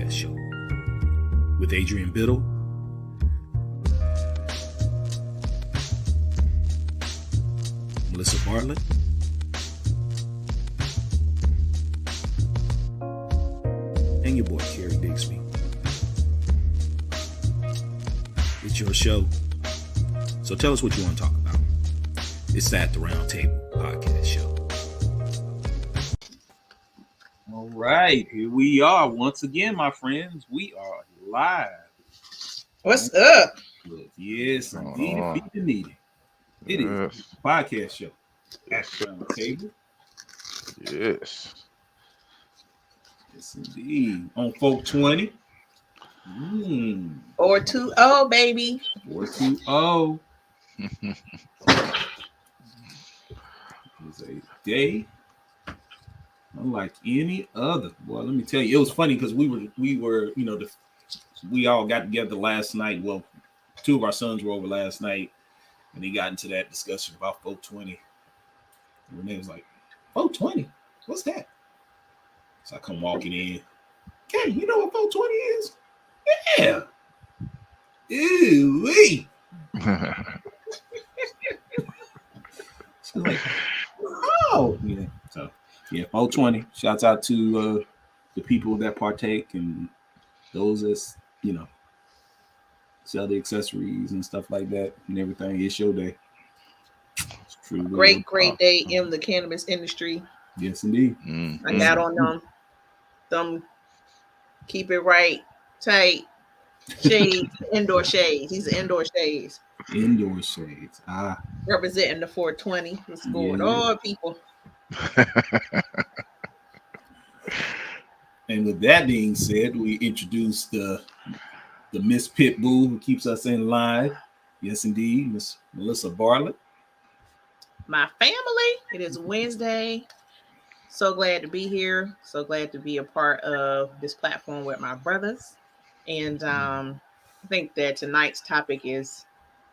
Show with Adrian Biddle, Melissa Bartlett, and your boy Kerry Bixby. It's your show, so tell us what you want to talk about. It's at the Round Table Podcast Show. All right, here we are once again, my friends. We are live. What's up? Yes, indeed, it is a podcast show at the Round Table. Yes, indeed. On 420. 420, baby. 420. It's a day unlike any other. Well, let me tell you, it was funny because we were, we all got together last night. Well, two of our sons were over last night, and they got into that discussion about 420. And Renee was like, 420? What's that? So I come walking in. Okay, you know what 420 is? Yeah. Ooh-wee. She's like, oh, yeah. So, yeah, 420. Shouts out to the people that partake and those that's, sell the accessories and stuff like that and everything. It's your day. It's true. Great day in the cannabis industry. Yes, indeed. I got on them keep it right, tight shades, indoor shades. These are indoor shades. Indoor shades. Representing the 420. What's going on, people? And with that being said, we introduced the Miss Pitbull who keeps us in line. Yes, indeed, Miss Melissa Bartlett. My family. It is Wednesday. So glad to be here. So glad to be a part of this platform with my brothers. And I think that tonight's topic is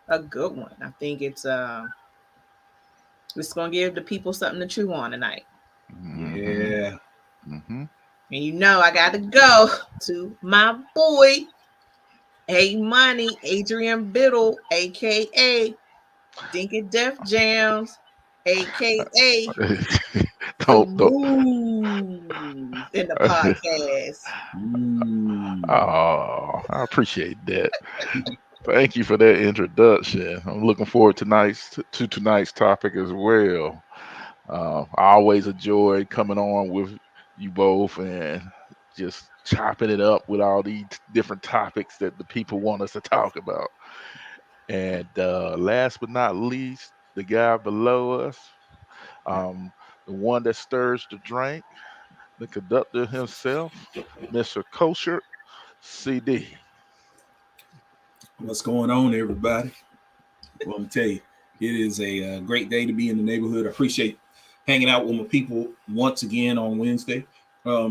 a good one. I think it's going to give the people something to chew on tonight. Yeah. And I got to go to my boy, Money, Adrian Biddle, a.k.a. Dinkin' Def Jams, a.k.a. don't. in the podcast. Oh, I appreciate that. Thank you for that introduction. I'm looking forward to tonight's topic as well. I always enjoy coming on with you both and just chopping it up with all these different topics that the people want us to talk about. And last but not least, the guy below us, the one that stirs the drink, the conductor himself, Mr. Kosher CD. What's going on, everybody? Well, I'm going to tell you, it is a great day to be in the neighborhood. I appreciate hanging out with my people once again on Wednesday.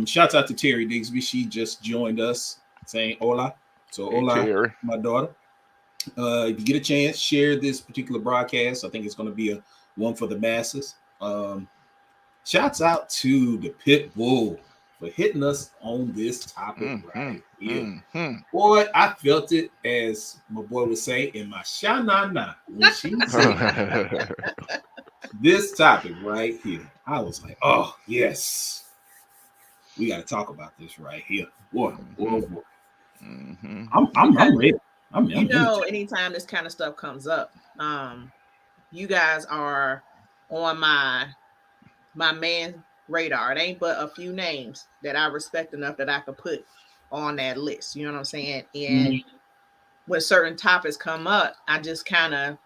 Shouts out to Terry Digsby. She just joined us saying hola. So hola, Terry. My daughter. If you get a chance, share this particular broadcast. I think it's going to be a one for the masses. Shouts out to the Pitbull for hitting us on this topic right here. Boy, I felt it, as my boy would say, in my sha-na-na when she said this topic right here. I was like, oh, yes. We got to talk about this right here. Boy. I'm ready. Anytime this kind of stuff comes up, you guys are on my man radar. It ain't but a few names that I respect enough that I could put on that list. You know what I'm saying? And when certain topics come up, I just kind of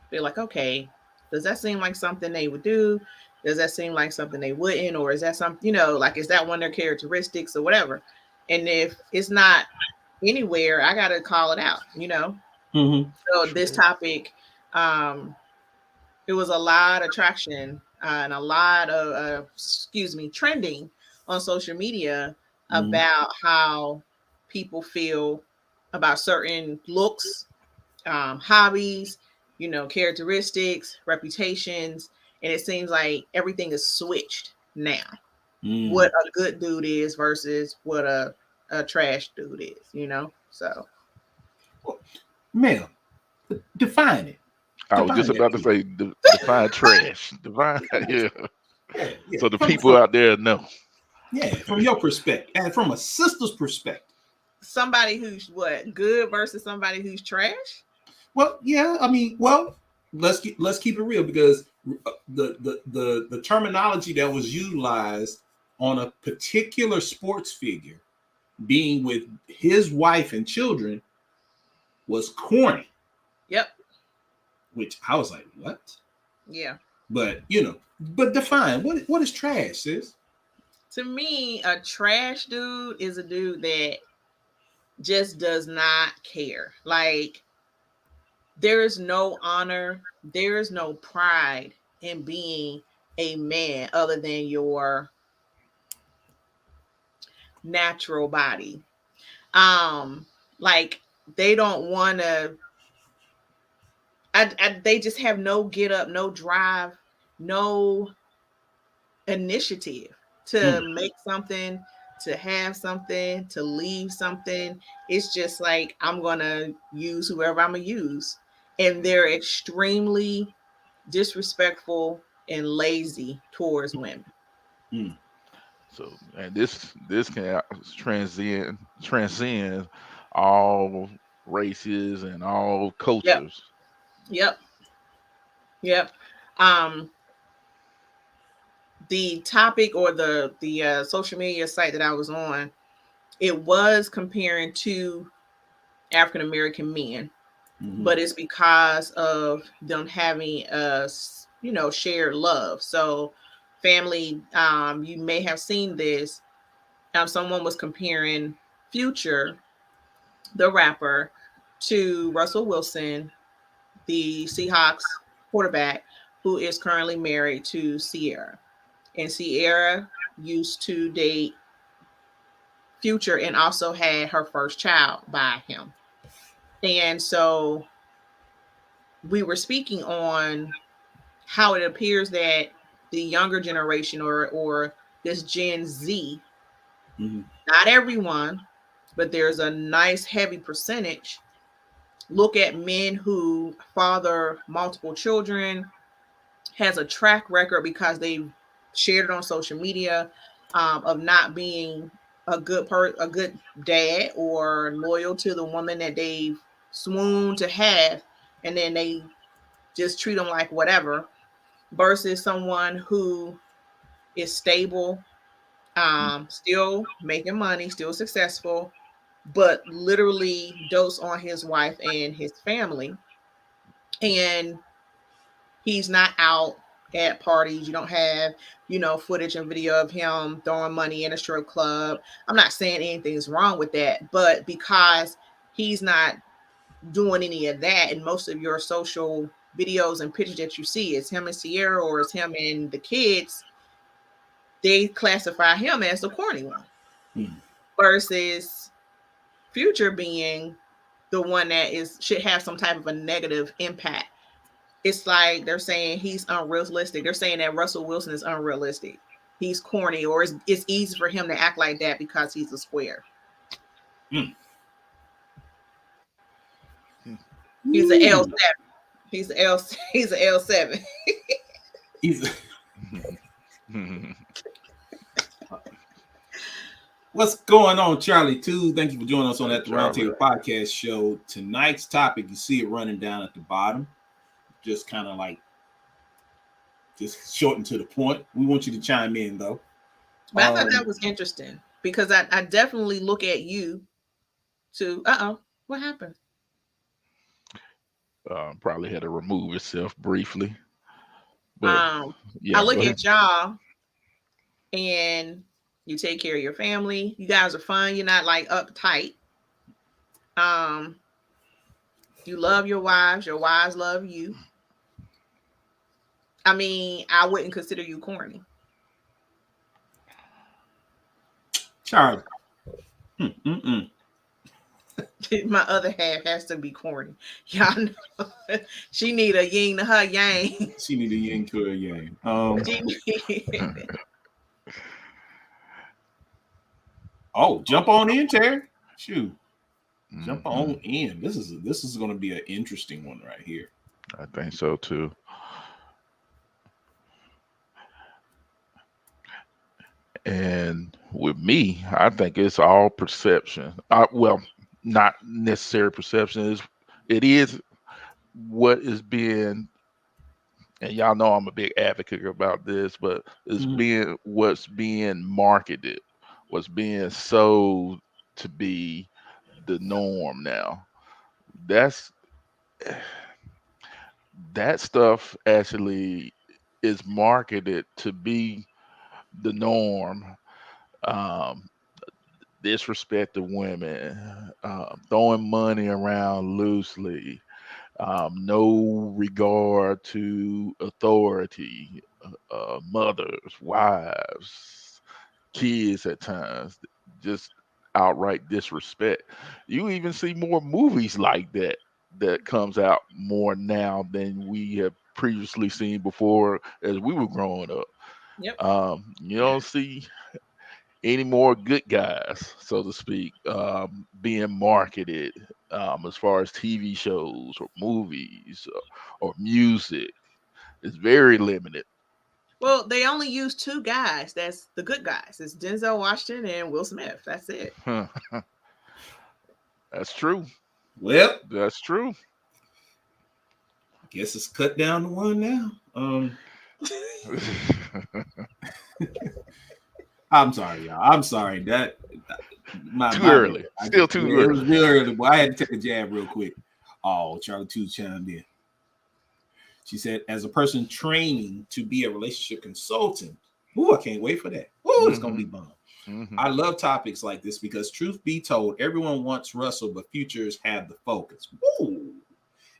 feel like, okay, does that seem like something they would do? Does that seem like something they wouldn't? Or is that something, is that one of their characteristics or whatever? And if it's not anywhere, I got to call it out, So this topic, it was a lot of traction and a lot of, trending on social media about how people feel about certain looks, hobbies, characteristics, reputations. And it seems like everything is switched now. What a good dude is versus what a a trash dude is, you know? So Ma'am, define it. I was Define just that, about to please. say, define trash. Define, yeah. Yeah, yeah. So the people out there know. Yeah, from your perspective, and from a sister's perspective. somebody who's what, good versus somebody who's trash? Well, yeah, I mean, well, let's keep it real, because the terminology that was utilized on a particular sports figure being with his wife and children was corny, Yep. which I was like, what? Yeah. But but define what is trash, sis? To me, a trash dude is a dude that just does not care. Like, there is no honor, there is no pride in being a man other than your natural body. Like, they don't want to. They just have no get up, no drive, no initiative to make something, to have something, to leave something. It's just like, I'm gonna use whoever I'm gonna use, and they're extremely disrespectful and lazy towards women. Mm. So, and this can transcend all races and all Yep. cultures. Yep. Yep. Um, the topic, or the social media site that I was on, it was comparing two African American men, but it's because of them having a shared love. So family, you may have seen this. Someone was comparing Future, the rapper, to Russell Wilson, the Seahawks quarterback, who is currently married to Sierra. And Sierra used to date Future and also had her first child by him. And so we were speaking on how it appears that the younger generation, or this Gen Z, not everyone, but there's a nice heavy percentage, look at men who father multiple children, has a track record because they've shared it on social media, of not being a good dad, or loyal to the woman that they've swooned to have, and then they just treat them like whatever, versus someone who is stable, still making money, still successful, but literally dotes on his wife and his family. And he's not out at parties. You don't have, footage and video of him throwing money in a strip club. I'm not saying anything's wrong with that, but because he's not doing any of that, and most of your social videos and pictures that you see is him and Sierra, or is him and the kids, they classify him as the corny one. Versus Future being the one that should have some type of a negative impact. It's like they're saying he's unrealistic. They're saying that Russell Wilson is unrealistic. He's corny, or it's easy for him to act like that because he's a square. He's an L7. He's an L. He's an L7. What's going on, Charlie 2? Thank you for joining us on that Charlie. Roundtable Podcast show. Tonight's topic, you see it running down at the bottom. Just kind of like, just short and to the point. We want you to chime in, though. But I thought that was interesting, because I definitely look at you to, what happened? Probably had to remove itself briefly. But I look at y'all, and you take care of your family. You guys are fun. You're not like uptight. You love your wives. Your wives love you. I mean, I wouldn't consider you corny. Charlie. My other half has to be corny. Y'all know she need a yin to her yang. She need a yin to her yang. Oh, jump on in, Terry. Shoot, jump on Mhm. in. This is going to be an interesting one right here. I think so too. And with me, I think it's all perception. Well, not necessary perception. It is what is being, and y'all know I'm a big advocate about this, but it's Mhm. being what's being marketed, what's being sold to be the norm now. That's that stuff actually is marketed to be the norm. Um, Disrespect of women, throwing money around loosely, no regard to authority, mothers, wives, kids at times, just outright disrespect. You even see more movies like that comes out more now than we have previously seen before as we were growing up. Yep. You don't see any more good guys, so to speak, being marketed as far as TV shows or movies or music. It's very limited. Well, they only use two guys. That's the good guys. It's Denzel Washington and Will Smith. That's it. That's true. Well, That's true. guess it's cut down to one now. I'm sorry, y'all. I'm sorry that Too my bad. early. Still too Yeah, it was early. real early, but I had to take a jab real quick. Oh, Charlie Two chimed in. She said, as a person training to be a relationship consultant, ooh, I can't wait for that. Ooh, it's gonna Hmm. be bomb. Hmm. I love topics like this because, truth be told, everyone wants Russell, but futures have the focus. Ooh.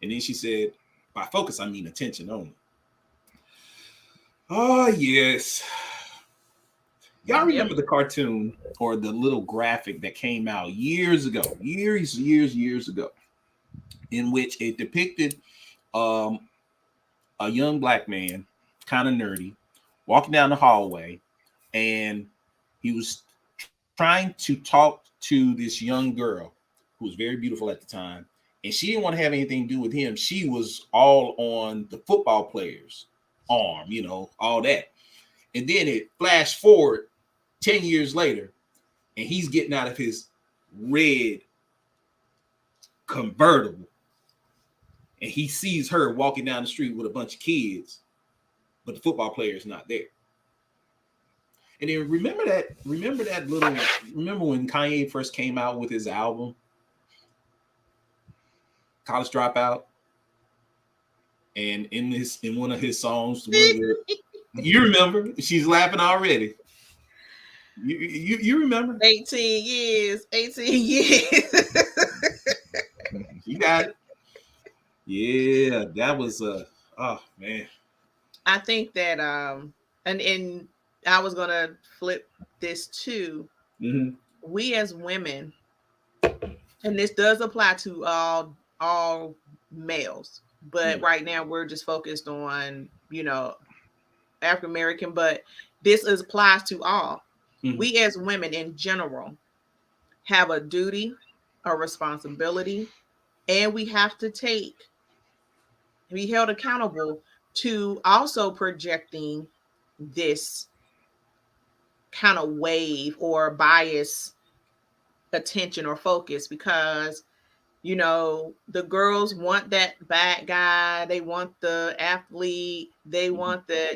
And then she said, by focus, I mean attention only. Oh, yes. Y'all Yep. remember the cartoon or the little graphic that came out years ago, years ago, in which it depicted um, a young black man, kind of nerdy, walking down the hallway, and he was trying to talk to this young girl who was very beautiful at the time, and she didn't want to have anything to do with him. She was all on the football player's arm, all that. And then it flashed forward 10 years later, and he's getting out of his red convertible, and he sees her walking down the street with a bunch of kids, but the football player is not there. And then remember when Kanye first came out with his album, College Dropout, and in one of his songs, you remember, she's laughing already. You remember? 18 years. 18 years. You got it. Yeah, that was oh man. I think that and I was gonna flip this too. Mm-hmm. We as women, and this does apply to all males, but Mm-hmm. right now we're just focused on, African American, but this applies to all. Mm-hmm. We as women in general have a duty, a responsibility, and we have to be held accountable to also projecting this kind of wave or bias attention or focus, because the girls want that bad guy, they want the athlete, they want the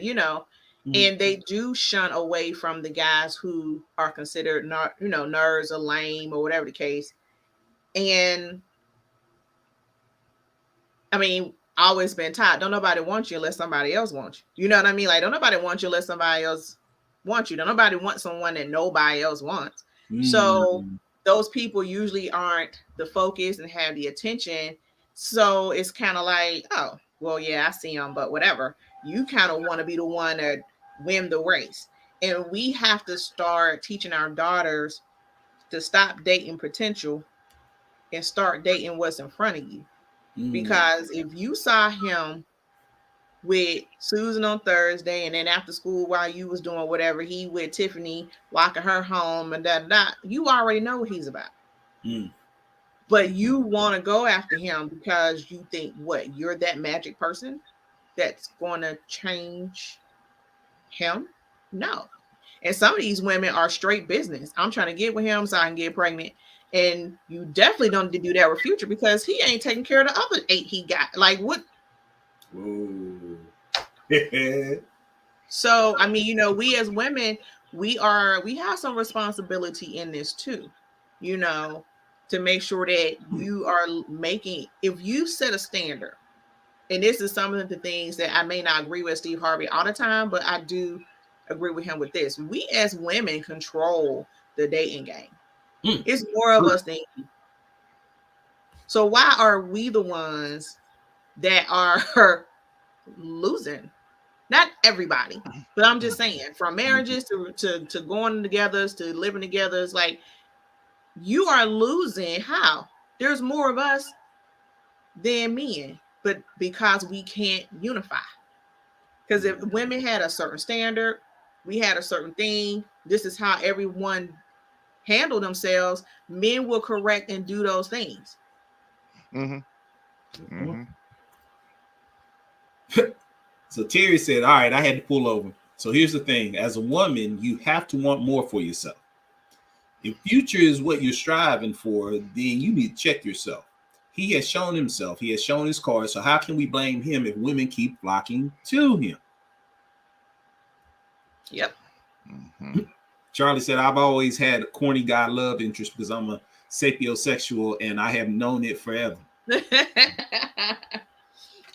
Mm-hmm. and they do shun away from the guys who are considered not nerds or lame or whatever the case. And I mean, always been taught, don't nobody want you unless somebody else wants you. You know what I mean? Like, don't nobody want you unless somebody else wants you. Don't nobody want someone that nobody else wants. So Mm-hmm. those people usually aren't the focus and have the attention. So it's kind of like, oh, well, yeah, I see them, but whatever. You kind of want to be the one that win the race. And we have to start teaching our daughters to stop dating potential and start dating what's in front of you. Mm-hmm. Because if you saw him with Susan on Thursday, and then after school while you was doing whatever, he with Tiffany locking her home and that. You already know what he's about. Mm. But you want to go after him because you think what? You're that magic person that's going to change him? No. And some of these women are straight business. I'm trying to get with him so I can get pregnant. And you definitely don't need to do that with Future because he ain't taking care of the other 8 he got. Like what? Whoa. So I mean, we as women, we have some responsibility in this too, to make sure that you are making, if you set a standard, and this is some of the things that I may not agree with Steve Harvey all the time, but I do agree with him with this. We as women control the dating game. It's more of us than you. So why are we the ones that are losing? Not everybody, but I'm just saying, from marriages to going together to living together, it's like you are losing. How? There's more of us than men, but because we can't unify. Because if women had a certain standard, we had a certain thing, this is how everyone handle themselves, men will correct and do those things. So Terry said, all right, I had to pull over. So here's the thing. As a woman, you have to want more for yourself. If Future is what you're striving for, then you need to check yourself. He has shown himself. He has shown his cards. So how can we blame him if women keep flocking to him? Yep. Charlie said, I've always had a corny guy love interest because I'm a sapiosexual and I have known it forever.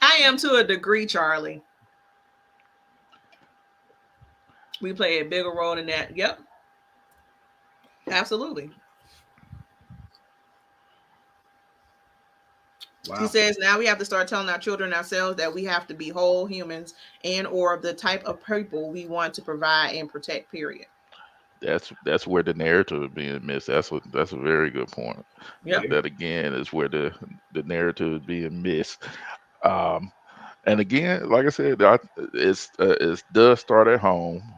I am to a degree, Charlie. We play a bigger role in that. Yep. Absolutely. Wow. He says now we have to start telling our children ourselves that we have to be whole humans and or the type of people we want to provide and protect, period. That's where the narrative is being missed. That's a very good point. Yep. That again is where the narrative is being missed. And again, like I said, it does start at home.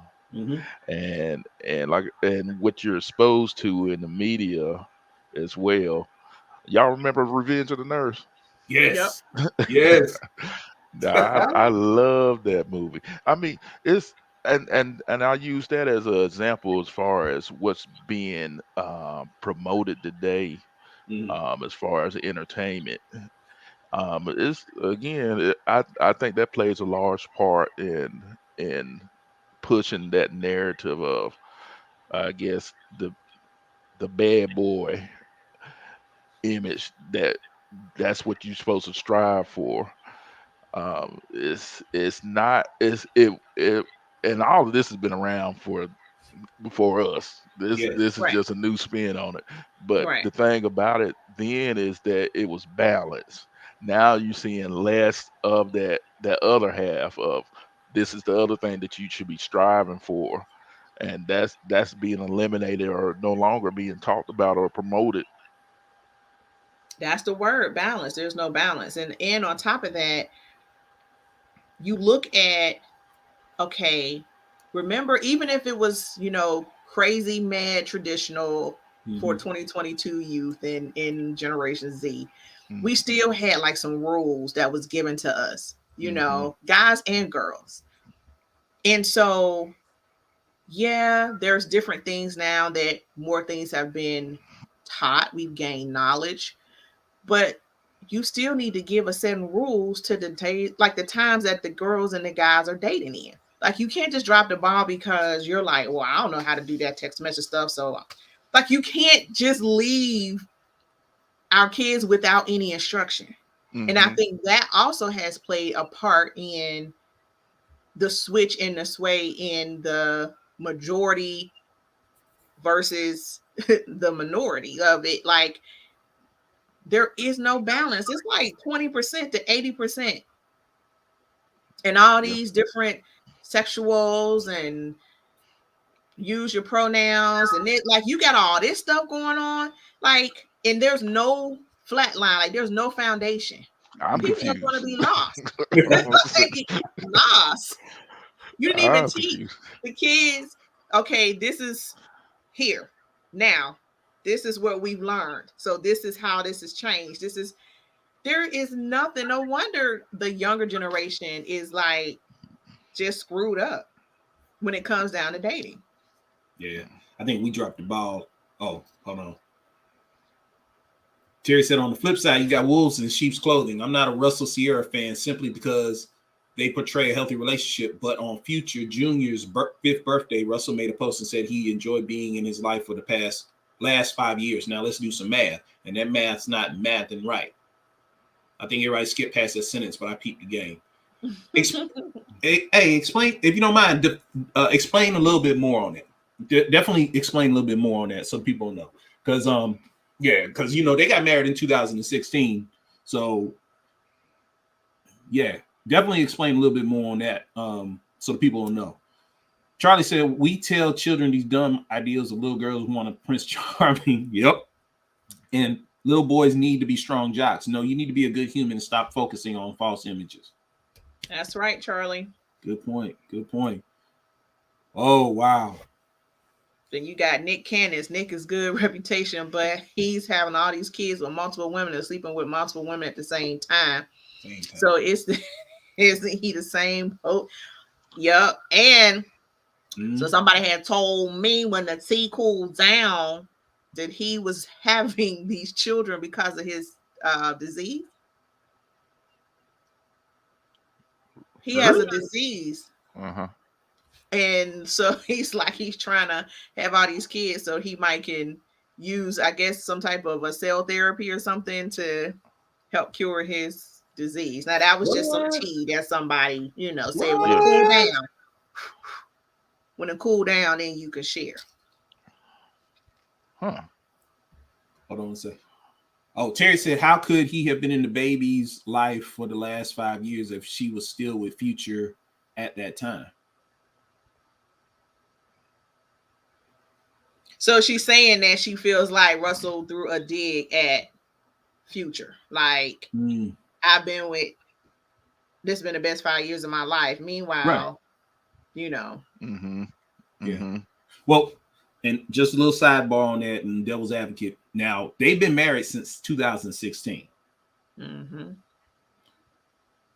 And what you're exposed to in the media as well. Y'all remember Revenge of the Nerds? Yes. Yep. Yes. I love that movie. I mean, it's and I'll use that as an example as far as what's being promoted today, as far as entertainment. It's again, I think that plays a large part in pushing that narrative of, I guess, the bad boy image that's what you're supposed to strive for. It's not and all of this has been around before us. This is just a new spin on it. But the thing about it then is that it was balanced. Now you're seeing less of that other half of this is the other thing that you should be striving for, and that's being eliminated or no longer being talked about or promoted. That's the word, balance. There's no balance. And on top of that, you look at, okay, remember, even if it was, crazy, mad, traditional for 2022 youth in Generation Z, we still had like some rules that was given to us, guys and girls. And so, yeah, there's different things now that more things have been taught. We've gained knowledge, but you still need to give a certain rules to the like the times that the girls and the guys are dating in. Like you can't just drop the ball because you're like, well, I don't know how to do that text message stuff. So like you can't just leave our kids without any instruction. And I think that also has played a part in the switch and the sway in the majority versus the minority of it. Like there is no balance. It's like 20% to 80%. And all these different sexuals and use your pronouns and it like you got all this stuff going on. Like, and there's no flat line, like there's no foundation. I'm People are confused. going to be lost. That's what they get lost. You didn't even I'm teach confused. the kids, okay, this is here. Now, this is what we've learned. So this is how this has changed. There is nothing. No wonder the younger generation is like just screwed up when it comes down to dating. Yeah, I think we dropped the ball. Oh, hold on. Terry said, on the flip side, you got wolves in sheep's clothing. I'm not a Russell Sierra fan simply because they portray a healthy relationship. But on Future Junior's fifth birthday, Russell made a post and said he enjoyed being in his life for the last 5 years. Now let's do some math. And that math's not math and right. I think everybody skipped past that sentence, but I peeped the game. Hey, explain, if you don't mind, explain a little bit more on it. Definitely explain a little bit more on that so people know. Because yeah, because they got married in 2016. So yeah, definitely explain a little bit more on that. So people will know. Charlie said, we tell children these dumb ideas of little girls who want a Prince Charming. Yep. And little boys need to be strong jocks. No, you need to be a good human and stop focusing on false images. That's right, Charlie. Good point. Good point. Oh, wow. Then you got Nick Cannon. Nick is good reputation, but he's having all these kids with multiple women and sleeping with multiple women at the same time. So isn't he the same? Oh, yep. And so somebody had told me when the tea cooled down that he was having these children because of his disease. He has a disease. Uh-huh. And so he's trying to have all these kids so he might can use, I guess, some type of a cell therapy or something to help cure his disease. Now that was just some tea that somebody, said when it cool down. When it cool down, then you can share. Huh. Hold on a second. Oh, Terry said, how could he have been in the baby's life for the last 5 years if she was still with Future at that time? So she's saying that she feels like Russell threw a dig at Future. Like, I've been with, this has been the best 5 years of my life. Meanwhile, Mm-hmm. Yeah. Well, and just a little sidebar on that and devil's advocate. Now, they've been married since 2016. Mm-hmm.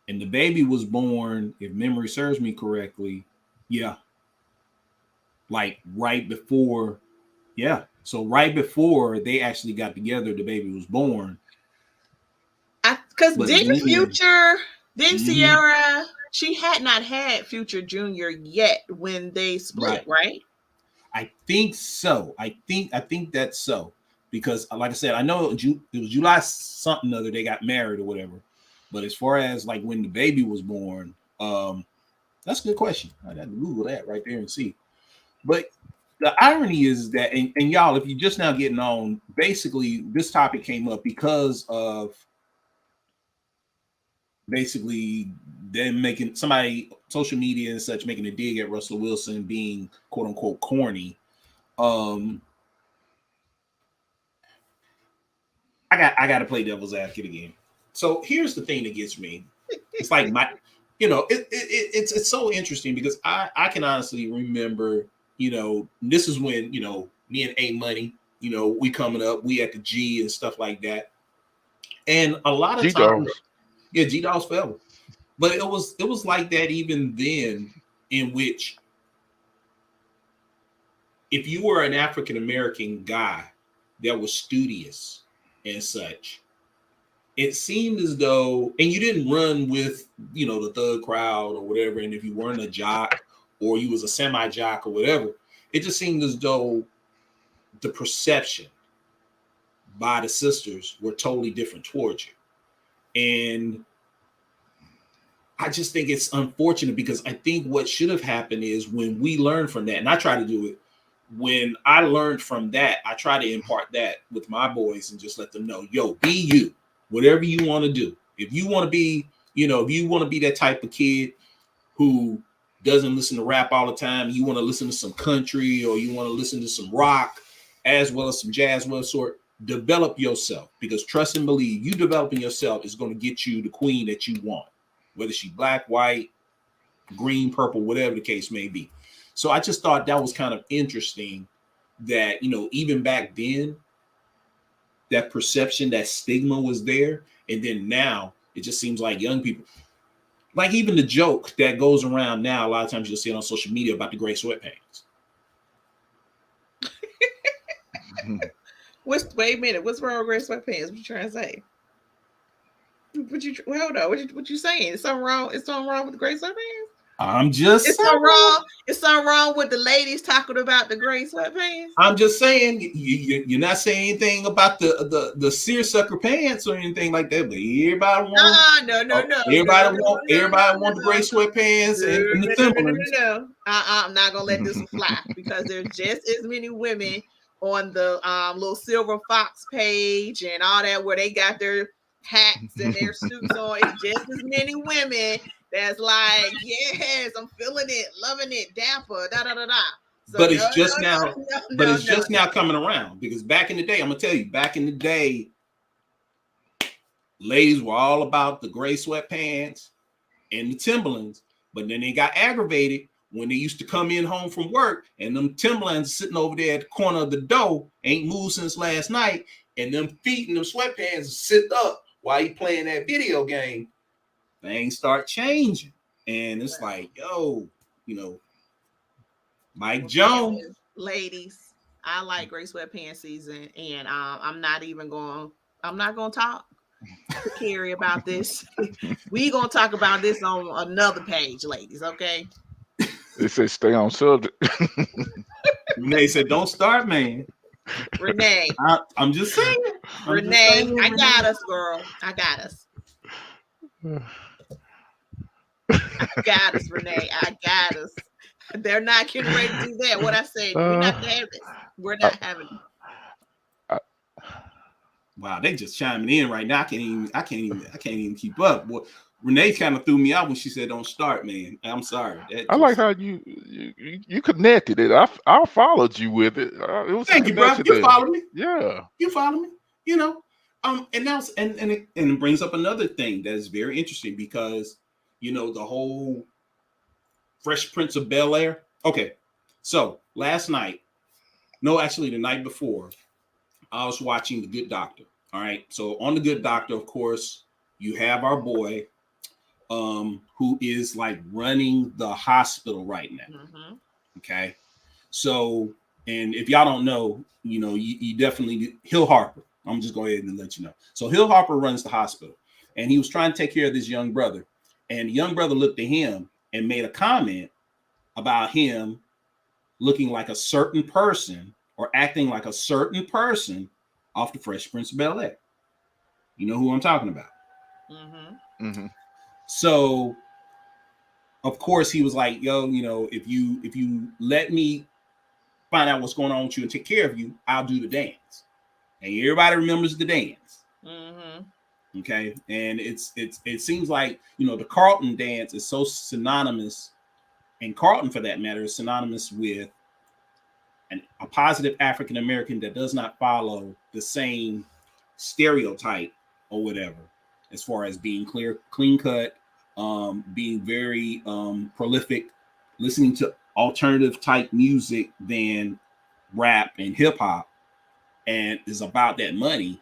And the baby was born, if memory serves me correctly, like right before. Yeah. So right before they actually got together, the baby was born. Because didn't Sierra, she had not had Future Junior yet when they split, right? I think so. I think that's so. Because like I said, I know it was July something other they got married or whatever. But as far as like when the baby was born, that's a good question. I got to Google that right there and see. But the irony is that, and y'all, if you're just now getting on, basically this topic came up because of basically them making somebody social media and such making a dig at Russell Wilson being quote unquote corny. I got to play devil's advocate again. So here's the thing that gets me. It's like it's so interesting because I can honestly remember, this is when, me and A Money, we coming up, we at the G and stuff like that. And a lot of times, G Dogs forever. But it was like that even then, in which if you were an African American guy that was studious and such, it seemed as though, and you didn't run with, the thug crowd or whatever. And if you weren't a jock or you was a semi-jock or whatever, it just seemed as though the perception by the sisters were totally different towards you. And I just think it's unfortunate because I think what should have happened is when we learn from that, and I try to do it, when I learned from that, I try to impart that with my boys and just let them know, yo, be you. Whatever you want to do. If you want to be, if you want to be that type of kid who doesn't listen to rap all the time, you want to listen to some country or you want to listen to some rock as well as some jazz, well sort, develop yourself, because trust and believe, you developing yourself is going to get you the queen that you want, whether she black, white, green, purple, whatever the case may be. So I just thought that was kind of interesting that, you know, even back then, that perception, that stigma was there. And then now it just seems like young people, like even the joke that goes around now, a lot of times you'll see it on social media about the gray sweatpants. Wait a minute. What's wrong with gray sweatpants? What you trying to say? Hold on. What you saying? Is something wrong? Is something wrong with the gray sweatpants? I'm just It's saying. something wrong. It's something wrong with the ladies talking about the gray sweatpants. I'm just saying, you're not saying anything about the seersucker pants or anything like that, but everybody wants. Everybody want the gray sweatpants and the Timberlands. No. I'm not gonna let this one fly because there's just as many women on the little Silver Fox page and all that where they got their hats and their suits on. It's just as many women that's like, yes, I'm feeling it, loving it, dapper, da da da da. So but it's just now coming around, because back in the day, I'm gonna tell you, back in the day, ladies were all about the gray sweatpants and the Timberlands, but then they got aggravated when they used to come in home from work and them Timberlands sitting over there at the corner of the door, ain't moved since last night, and them feet and them sweatpants sit up while you playing that video game. Things start changing, and it's like, yo, you know, Mike Jones. Ladies, I like gray sweatpants season, and I'm not gonna talk to Carrie about this. We gonna talk about this on another page, ladies. Okay. They say stay on subject. Renee said, "Don't start, man." Renee, I'm just saying. Renee, I got us, girl. I got us. I got us, Renee. I got us. They're not getting ready to do that. What I said, we're not having this. We're not having it. Wow, they just chiming in right now. I can't even keep up. Well, Renee kind of threw me out when she said, "Don't start, man." I'm sorry. I like how you connected it. I followed you with it. It was Thank you, bro. You follow me. Yeah, you follow me. You know, and now and it brings up another thing that is very interesting, because you know the whole Fresh Prince of Bel-Air. Okay, so last night, no, actually the night before, I was watching The Good Doctor. All right, so on The Good Doctor, of course, you have our boy, who is like running the hospital right now. Mm-hmm. Okay, so, and if y'all don't know, you know, you definitely, Hill Harper. I'm just going ahead and let you know. So Hill Harper runs the hospital, and he was trying to take care of this young brother, and the young brother looked at him and made a comment about him looking like a certain person or acting like a certain person off the Fresh Prince of Bel-Air. You know who I'm talking about. Mm-hmm. Mm-hmm. So, of course, he was like, "Yo, you know, if you let me find out what's going on with you and take care of you, I'll do the dance." And everybody remembers the dance. Mm-hmm. Okay, and it seems like, you know, the Carlton dance is so synonymous, and Carlton, for that matter, is synonymous with a positive African American that does not follow the same stereotype or whatever, as far as being clean cut, being very prolific, listening to alternative type music than rap and hip hop, and is about that money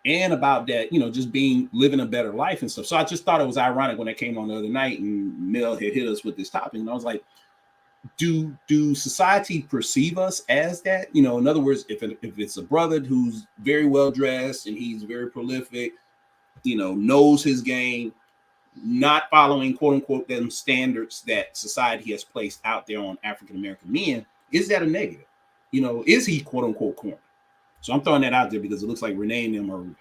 and about that, you know, just living a better life and stuff. So I just thought it was ironic when I came on the other night and Mel had hit us with this topic, and I was like, do society perceive us as that? You know, in other words, if it's a brother who's very well dressed and he's very prolific, you know, knows his game, not following quote unquote them standards that society has placed out there on African American men, is that a negative? You know, is he quote unquote corny? So I'm throwing that out there because it looks like Renee and them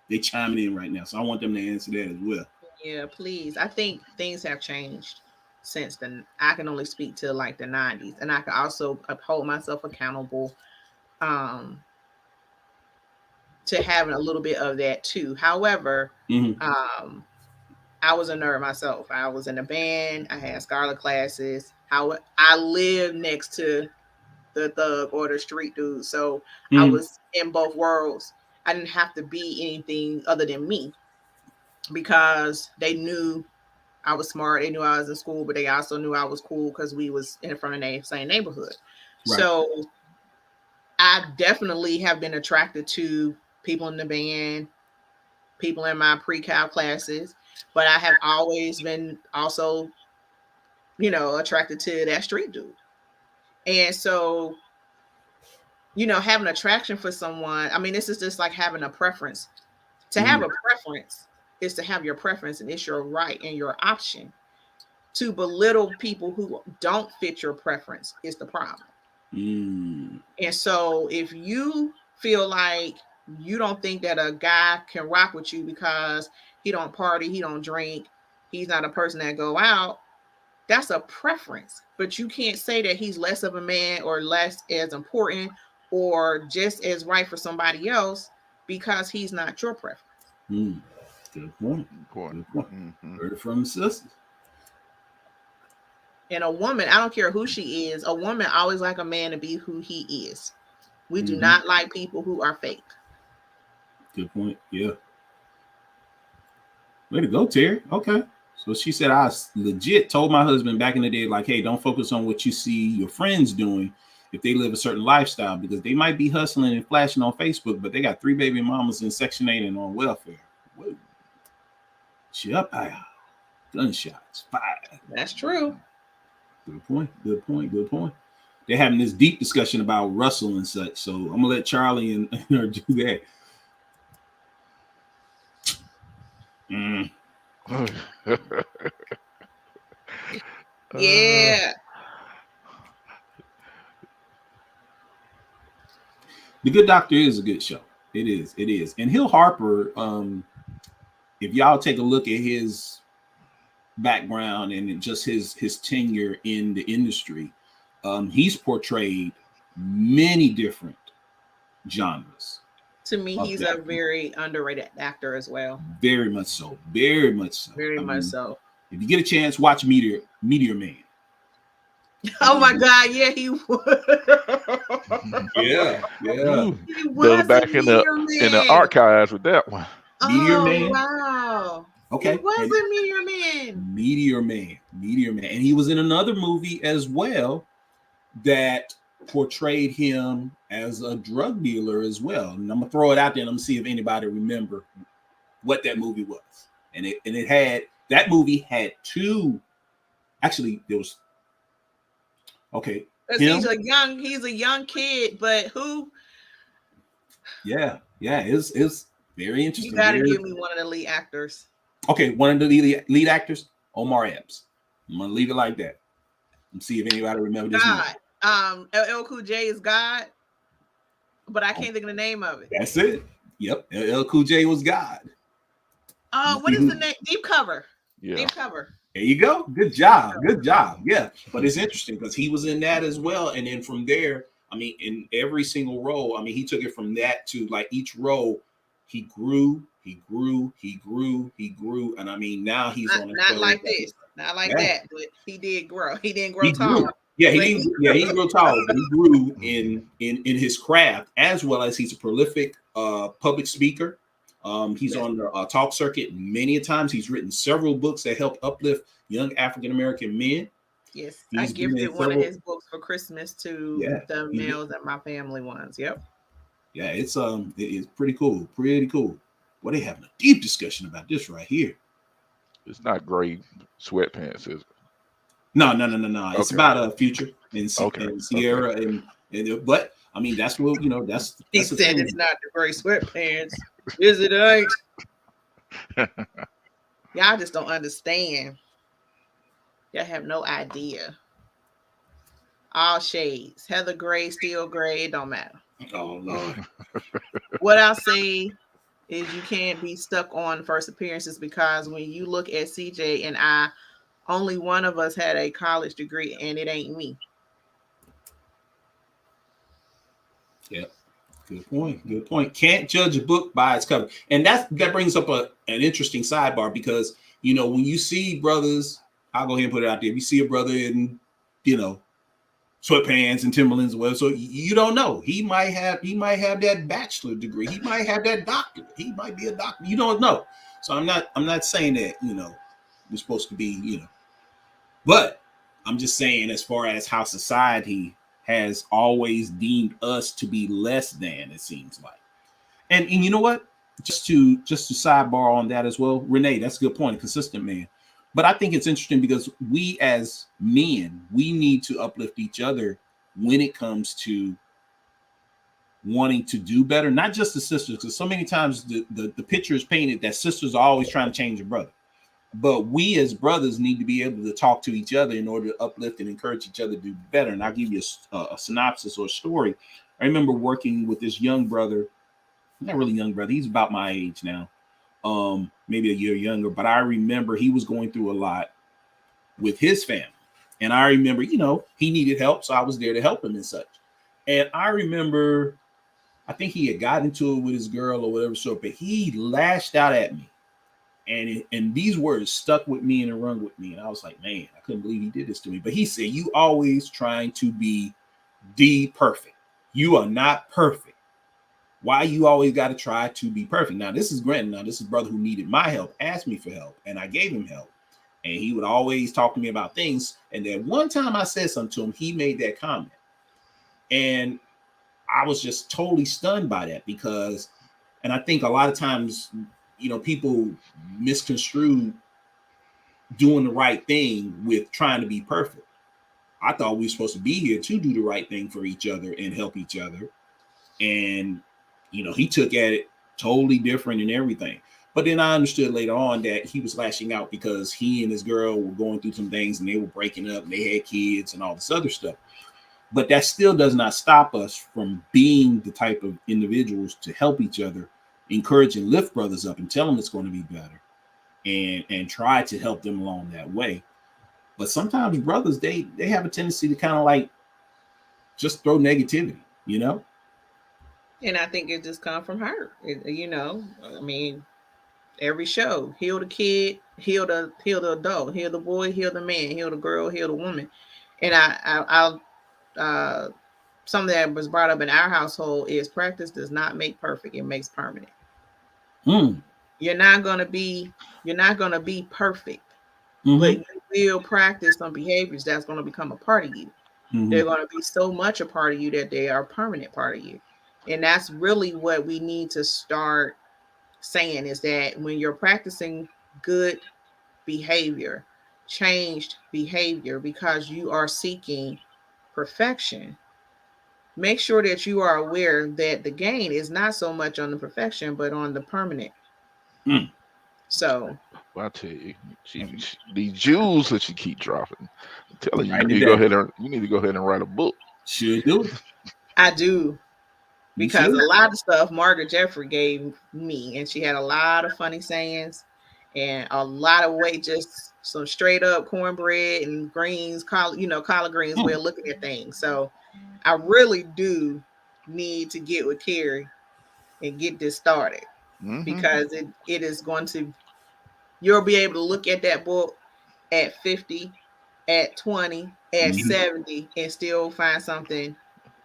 they chiming in right now. So I want them to answer that as well. Yeah, please. I think things have changed since then. I can only speak to like the 90s, and I can also hold myself accountable to having a little bit of that too. However, I was a nerd myself. I was in a band. I had Scarlet classes. I lived next to the thug or the street dude. So I was in both worlds. I didn't have to be anything other than me because they knew I was smart. They knew I was in school, but they also knew I was cool because we was in front of the same neighborhood. Right. So I definitely have been attracted to people in the band, people in my pre-cal classes, but I have always been also, you know, attracted to that street dude. And so, you know, having attraction for someone, I mean, this is just like having a preference. To have a preference is to have your preference, and it's your right and your option. To belittle people who don't fit your preference is the problem. And so if you feel like you don't think that a guy can rock with you because he don't party, he don't drink, he's not a person that go out, that's a preference. But you can't say that he's less of a man or less as important or just as right for somebody else because he's not your preference. Good point. Good point. Heard it from the sisters. And a woman, I don't care who she is, a woman always like a man to be who he is. We do not like people who are fake. Good point. Yeah. Way to go, Terry. Okay. So she said, I legit told my husband back in the day, like, hey, don't focus on what you see your friends doing if they live a certain lifestyle, because they might be hustling and flashing on Facebook, but they got 3 baby mamas in Section 8 and on welfare. Whoa. Shut up. Gunshots fired. That's true. Good point. Good point. Good point. They're having this deep discussion about Russell and such. So I'm gonna let Charlie and her do that. Yeah. The Good Doctor is a good show. It is. It is. And Hill Harper, if y'all take a look at his background and just his tenure in the industry, he's portrayed many different genres. To me, he's a very underrated actor as well. Very much so. Very much so. Very much so. If you get a chance, watch Meteor Man. Oh my God! Yeah, he was. Yeah. He was back in the archives with that one. Meteor Man. Wow. Okay. He was a Meteor Man. Meteor Man, and he was in another movie as well that portrayed him as a drug dealer as well. And I'm gonna throw it out there and I'm gonna see if anybody remember what that movie was. And it had, that movie had 2. Actually, there was. Okay. He's a young kid, but who? Yeah. It's very interesting. You gotta give me one of the lead actors. Okay, one of the lead actors, Omar Epps. I'm gonna leave it like that and see if anybody remembers this movie. LL Cool J is God, but I can't think of the name of it. That's it. Yep, LL Cool J was God. What is the name? Deep Cover. Yeah. Deep Cover. There you go. Good job. Good job. Yeah, but it's interesting because he was in that as well, and then from there, I mean, in every single role, I mean, he took it from that to like each role, he grew, and I mean, now he's not like this, not like that, but he did grow. He didn't grow tall. Yeah, he didn't grow tall, but he grew in his craft, as well as he's a prolific public speaker. He's on the talk circuit many times. He's written several books that help uplift young African American men. Yes, I gifted one of his books for Christmas to the males at my family ones. Yep. Yeah, it's pretty cool. Pretty cool. Well, they having a deep discussion about this right here. It's not gray sweatpants, is it? No. It's about Future and Sierra and but I mean that's what that's he said it's not the gray sweatpants. Is it? Ain't. Y'all just don't understand. Y'all have no idea. All shades. Heather gray, steel gray, it don't matter. Oh Lord. What I'll say is you can't be stuck on first appearances, because when you look at CJ and I, only one of us had a college degree, and it ain't me. Yep. Good point. Good point. Can't judge a book by its cover. And that brings up an interesting sidebar, because, when you see brothers, I'll go ahead and put it out there. If you see a brother in, sweatpants and Timberlands as well. So you don't know. He might have that bachelor degree. He might have that doctorate. He might be a doctor. You don't know. So I'm not saying that, we're supposed to be, but I'm just saying as far as how society has always deemed us to be less than, it seems like. And you know what? Just to sidebar on that as well, Renee, that's a good point, a consistent man. But I think it's interesting because we as men, we need to uplift each other when it comes to wanting to do better, not just the sisters, because so many times the picture is painted that sisters are always trying to change a brother. But we as brothers need to be able to talk to each other in order to uplift and encourage each other to do better. And I'll give you a synopsis or a story. I remember working with this young brother, not really young brother, he's about my age now, maybe a year younger, but I remember he was going through a lot with his family. And I remember, he needed help, so I was there to help him and such. And I remember, I think he had got into it with his girl or whatever sort, but he lashed out at me. And these words stuck with me and rung with me. And I was like, man, I couldn't believe he did this to me. But he said, you always trying to be the perfect. You are not perfect. Why you always got to try to be perfect? Now, this is granted. Now, this is a brother who needed my help, asked me for help, and I gave him help. And he would always talk to me about things. And then one time I said something to him, he made that comment. And I was just totally stunned by that because, and I think a lot of times, people misconstrue doing the right thing with trying to be perfect. I thought we were supposed to be here to do the right thing for each other and help each other. And, he took at it totally different and everything. But then I understood later on that he was lashing out because he and his girl were going through some things and they were breaking up and they had kids and all this other stuff. But that still does not stop us from being the type of individuals to help each other, encourage and lift brothers up and tell them it's going to be better and try to help them along that way. But sometimes brothers, they have a tendency to kind of like just throw negativity, And I think it just comes from her. Every show, heal the kid, heal the adult, heal the boy, heal the man, heal the girl, heal the woman. And I'll something that was brought up in our household is practice does not make perfect; it makes permanent. You're not gonna be perfect, but you will practice some behaviors that's going to become a part of you. They're going to be so much a part of you that they are a permanent part of you. And that's really what we need to start saying is that when you're practicing good behavior, changed behavior, because you are seeking perfection, make sure that you are aware that the gain is not so much on the perfection, but on the permanent. So I tell you, these jewels that you keep dropping. I'm telling you, you need to go ahead and write a book. Should do. I do. Because a lot of stuff Margaret Jeffrey gave me, and she had a lot of funny sayings and a lot of just some straight up cornbread and greens, collard greens way of looking at things. So I really do need to get with Carrie and get this started because it is going to, you'll be able to look at that book at 50, at 20, at 70 and still find something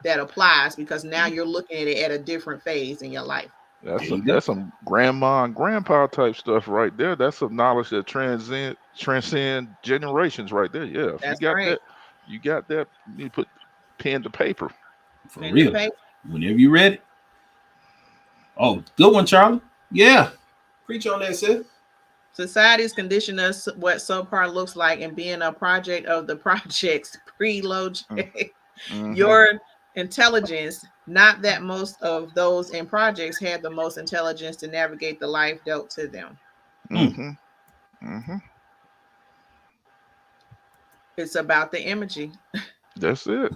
that applies because now you're looking at it at a different phase in your life. That's some grandma and grandpa type stuff right there. That's some knowledge that transcend generations right there. Yeah, if you got that, you put pen to paper. For real. Whenever you're ready. Oh, good one, Charlie. Yeah. Preach on that, sis. Society's conditioned us what subpar looks like and being a project of the projects preload. Your intelligence, not that most of those in projects had the most intelligence to navigate the life dealt to them. It's about the imagery. That's it.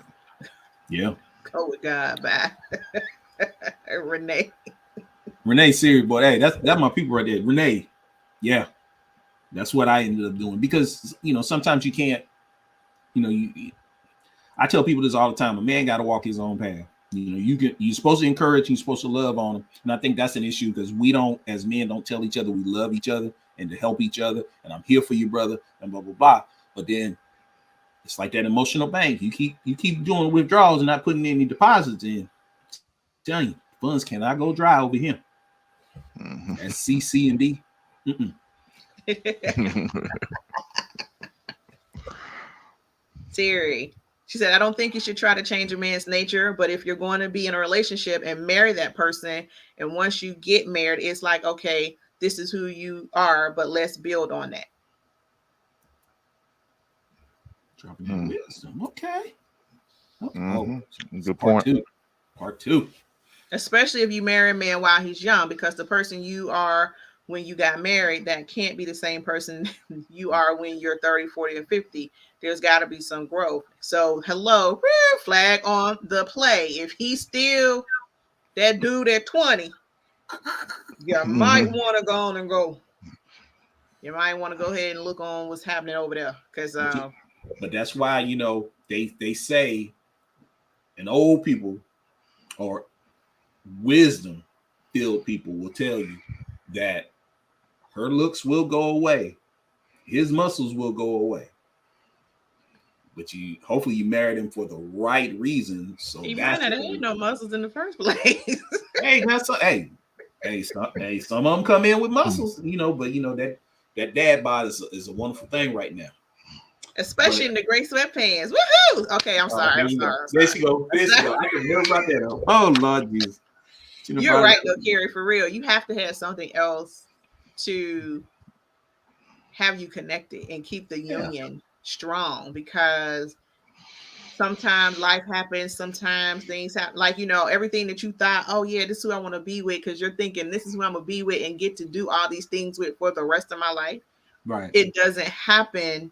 Yeah. Go with God. Bye. Renee, serious boy. Hey, that's my people right there. Renee. Yeah. That's what I ended up doing because, sometimes you can't, I tell people this all the time. A man got to walk his own path. You're supposed to encourage, you're supposed to love on them. And I think that's an issue because we don't, as men, don't tell each other we love each other and to help each other. And I'm here for you, brother, and blah, blah, blah. But then It's like that emotional bank. You keep doing withdrawals and not putting any deposits in. Telling you, funds cannot go dry over here. That's C, C, and D. Siri. She said, I don't think you should try to change a man's nature, but if you're going to be in a relationship and marry that person, and once you get married, it's like, okay, this is who you are, but let's build on that. Dropping in wisdom. Okay. Mm-hmm. Oh, Good part point. Part two. Especially if you marry a man while he's young, because the person you are when you got married, that can't be the same person you are when you're 30, 40, and 50. There's got to be some growth. So, hello, flag on the play. If he's still that dude at 20, you might want to go on and go. You might want to go ahead and look on what's happening over there. Because but that's why, you know, they say, and old people or wisdom filled people will tell you that her looks will go away, his muscles will go away, but you hopefully you married him for the right reason. So he that's might not have no muscles in the first place. hey, that's some of them come in with muscles, you know, but you know that dad bod is a wonderful thing right now. Especially in the gray sweatpants. Woohoo! Okay, I'm sorry. I'm sorry. There she go. There she go. I can hear about that. Oh Lord Jesus. You're right though, Carrie, for real. You have to have something else to have you connected and keep the union strong, because sometimes life happens, sometimes things happen. Like, you know, everything that you thought, oh yeah, this is who I want to be with, because you're thinking this is who I'm gonna be with and get to do all these things with for the rest of my life. Right. It doesn't happen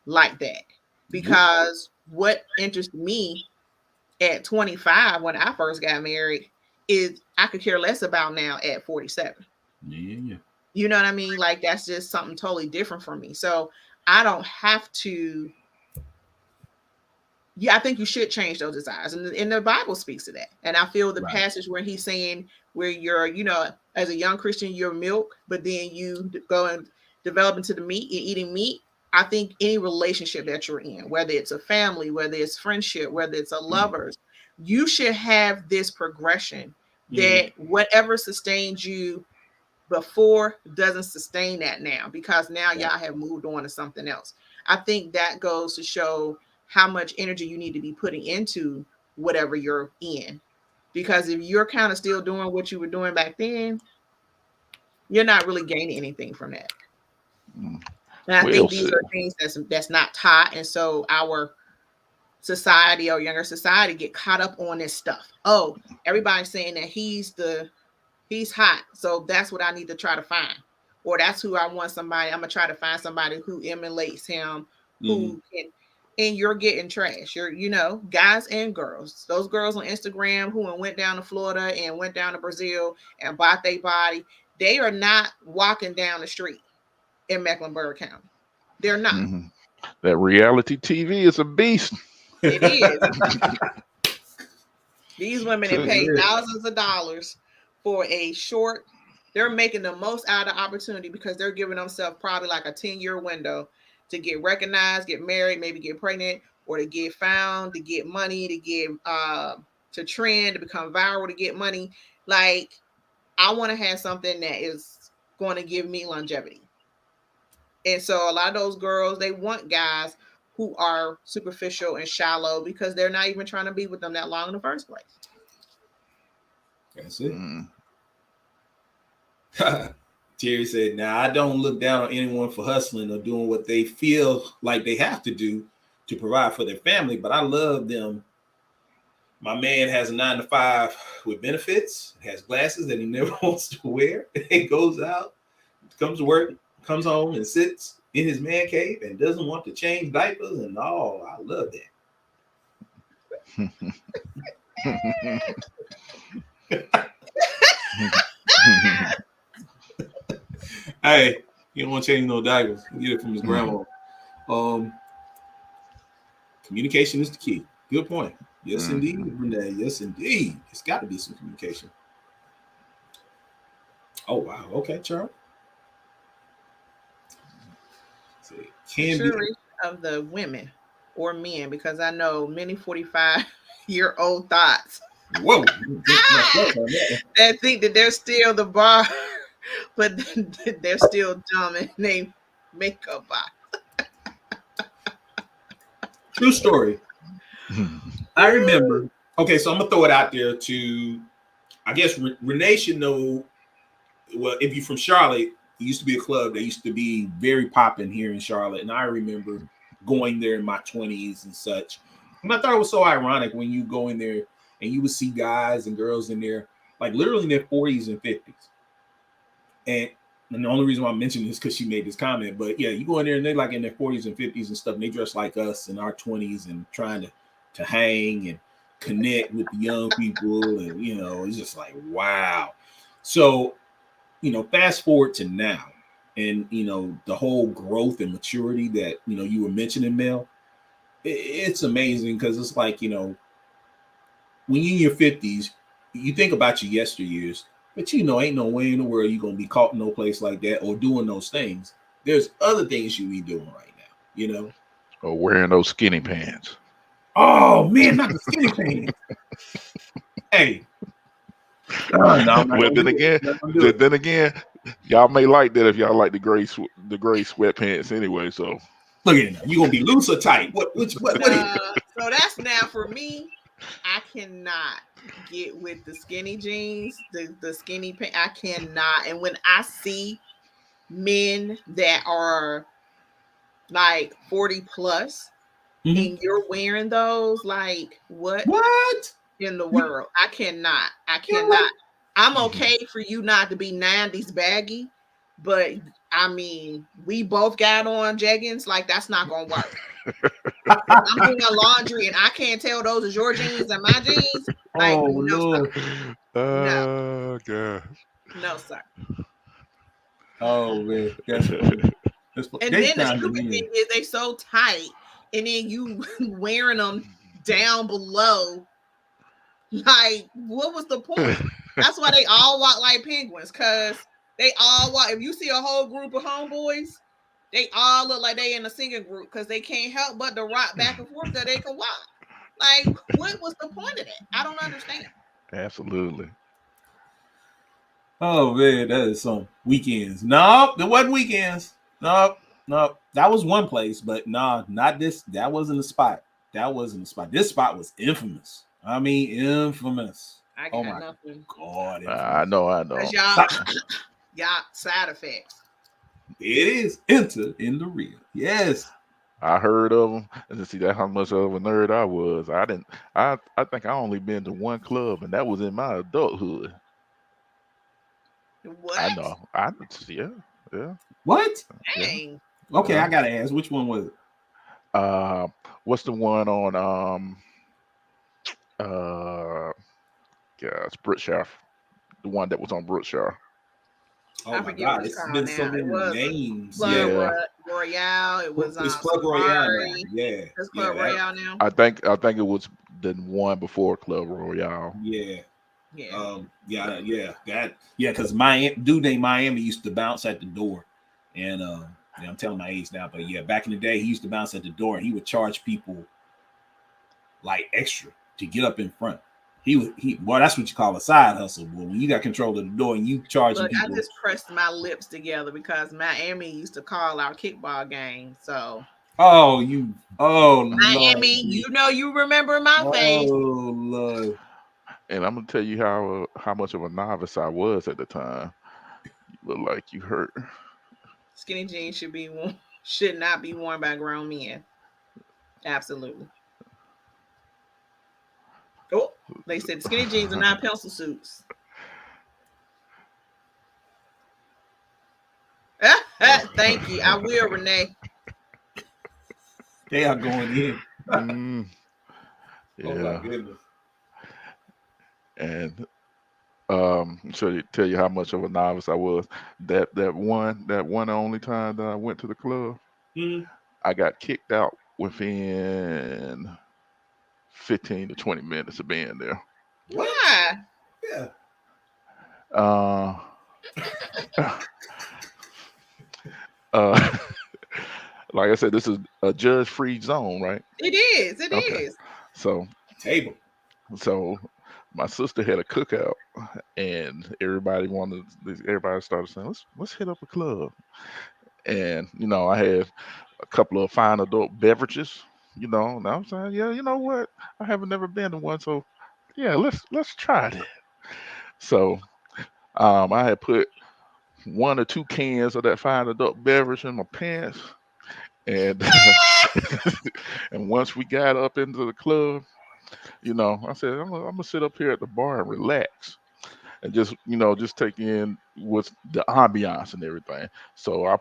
like that, because what interested me at 25 when I first got married is I could care less about now at 47. Yeah. You know what I mean? Like, that's just something totally different for me. So I don't have to. Yeah, I think you should change those desires. And the Bible speaks to that. And I feel the passage where he's saying where you're, you know, as a young Christian, you're milk, but then you go and develop into the meat, you're eating meat. I think any relationship that you're in, whether it's a family, whether it's friendship, whether it's a lovers, you should have this progression that whatever sustains you before doesn't sustain that now, because now y'all have moved on to something else. I think that goes to show how much energy you need to be putting into whatever you're in. Because if you're kind of still doing what you were doing back then, you're not really gaining anything from that. And I think these are things that's not taught. And so our society or younger society get caught up on this stuff. Oh, everybody's saying that he's hot, so that's what I need to try to find. Or that's who I want somebody. I'm going to try to find somebody who emulates him, who can. And you're getting trash. You're, you know, guys and girls. Those girls on Instagram who went down to Florida and went down to Brazil and bought their body, they are not walking down the street in Mecklenburg County. They're not. That reality TV is a beast. It is. These women have paid thousands of dollars for a short. They're making the most out of opportunity because they're giving themselves probably like a 10-year window to get recognized, get married, maybe get pregnant, or to get found, to get money, to get to trend, to become viral, to get money. Like, I want to have something that is going to give me longevity. And so a lot of those girls, they want guys who are superficial and shallow because they're not even trying to be with them that long in the first place. That's it. Jerry said, now I don't look down on anyone for hustling or doing what they feel like they have to do to provide for their family, but I love them. My man has a 9-to-5 with benefits, has glasses that he never wants to wear. He goes out, comes to work, comes home and sits in his man cave and doesn't want to change diapers and all. I love that. Hey, he don't want to change no diapers. Get it from his grandma. Communication is the key. Good point. Yes, indeed, Renee. Yes, indeed. It's got to be some communication. Oh, wow. Okay, Charles. Can be of the women. or men? Because I know many 45-year-old thoughts Whoa. that think that they're still the bar, but they're still dumb and they make a bar. True story. I remember. Okay, so I'm gonna throw it out there to, I guess Renee should know. Well, if you're from Charlotte, it used to be a club that used to be very popping here in Charlotte, and I remember going there in my 20s and such. And I thought it was so ironic when you go in there and you would see guys and girls in there, like literally in their 40s and 50s. And the only reason why I'm mentioning this is because she made this comment. But yeah, you go in there and they're like in their 40s and 50s and stuff, and they dress like us in our 20s and trying to hang and connect with the young people. And, you know, it's just like, wow. So, you know, fast forward to now and, you know, the whole growth and maturity that, you know, you were mentioning, Mel, it's amazing because it's like, you know, when you're in your 50s, you think about your yesteryears, but you know, ain't no way in the world you're going to be caught in no place like that or doing those things. There's other things you be doing right now, you know? Or wearing those skinny pants. Oh, man, not the skinny pants. Hey. No, Well, then again, y'all may like that if y'all like the gray sweatpants anyway. So look at it. You gonna be loose or tight? What is it? So that's now for me. I cannot get with the skinny jeans, the skinny pants. I cannot. And when I see men that are like 40 plus and you're wearing those, like what in the world? I cannot. I'm okay for you not to be 90s baggy, but I mean, we both got on jeggings. Like, that's not gonna work. I'm doing laundry and I can't tell those is your jeans and my jeans. Like, oh, no, Lord. sir. Oh, God. No, sir. Oh, man. That's funny. And then the stupid thing is they so tight, and then you wearing them down below. Like, what was the point? That's why they all walk like penguins, because they all walk. If you see a whole group of homeboys, they all look like they in a singing group because they can't help but to rock back and forth that they can walk. Like, what was the point of that? I don't understand. Absolutely. Oh, man, that is some weekends. No, there wasn't weekends. No. That was one place, but no, not this. That wasn't the spot. This spot was infamous. I mean, infamous. I got nothing. God, I know. Y'all side effects. It is enter in the real. Yes. I heard of them, and to see that how much of a nerd I was. I think I only been to one club, and that was in my adulthood. What? I know. Yeah. What? Dang. Yeah. Okay, I gotta ask, which one was it? What's the one on it's Brookshire, the one that was on Brookshire. Oh my God, it's been so many names. Club Royale. It was it's Club Royale now. Yeah. It's Club Royale now. I think it was the one before Club Royale. Yeah. Because my dude named Miami used to bounce at the door. And I'm telling my age now, but yeah, back in the day, he used to bounce at the door and he would charge people like extra to get up in front. Well, that's what you call a side hustle. But when you got control of the door and you charge people. I just pressed my lips together because Miami used to call our kickball game. So Miami, Lord. You remember my face. Oh Lord. And I'm gonna tell you how much of a novice I was at the time. You look like you hurt. Skinny jeans should not be worn by grown men. Absolutely. Oh, they said skinny jeans are not pencil suits. Thank you. I will, Renee. They are going in. Yeah. Oh my goodness. And tell you how much of a novice I was. That one only time that I went to the club, I got kicked out within 15 to 20 minutes of being there. Why? Yeah. like I said, this is a judge-free zone, right? It is. It Okay. is. So, Table. so my sister had a cookout, and everybody started saying, let's hit up a club. And I had a couple of fine adult beverages. And I'm saying, yeah, you know what? I haven't never been to one, so yeah, let's try it. So I had put one or two cans of that fine adult beverage in my pants, and and once we got up into the club, I said I'm gonna sit up here at the bar and relax and just take in what's the ambiance and everything. So I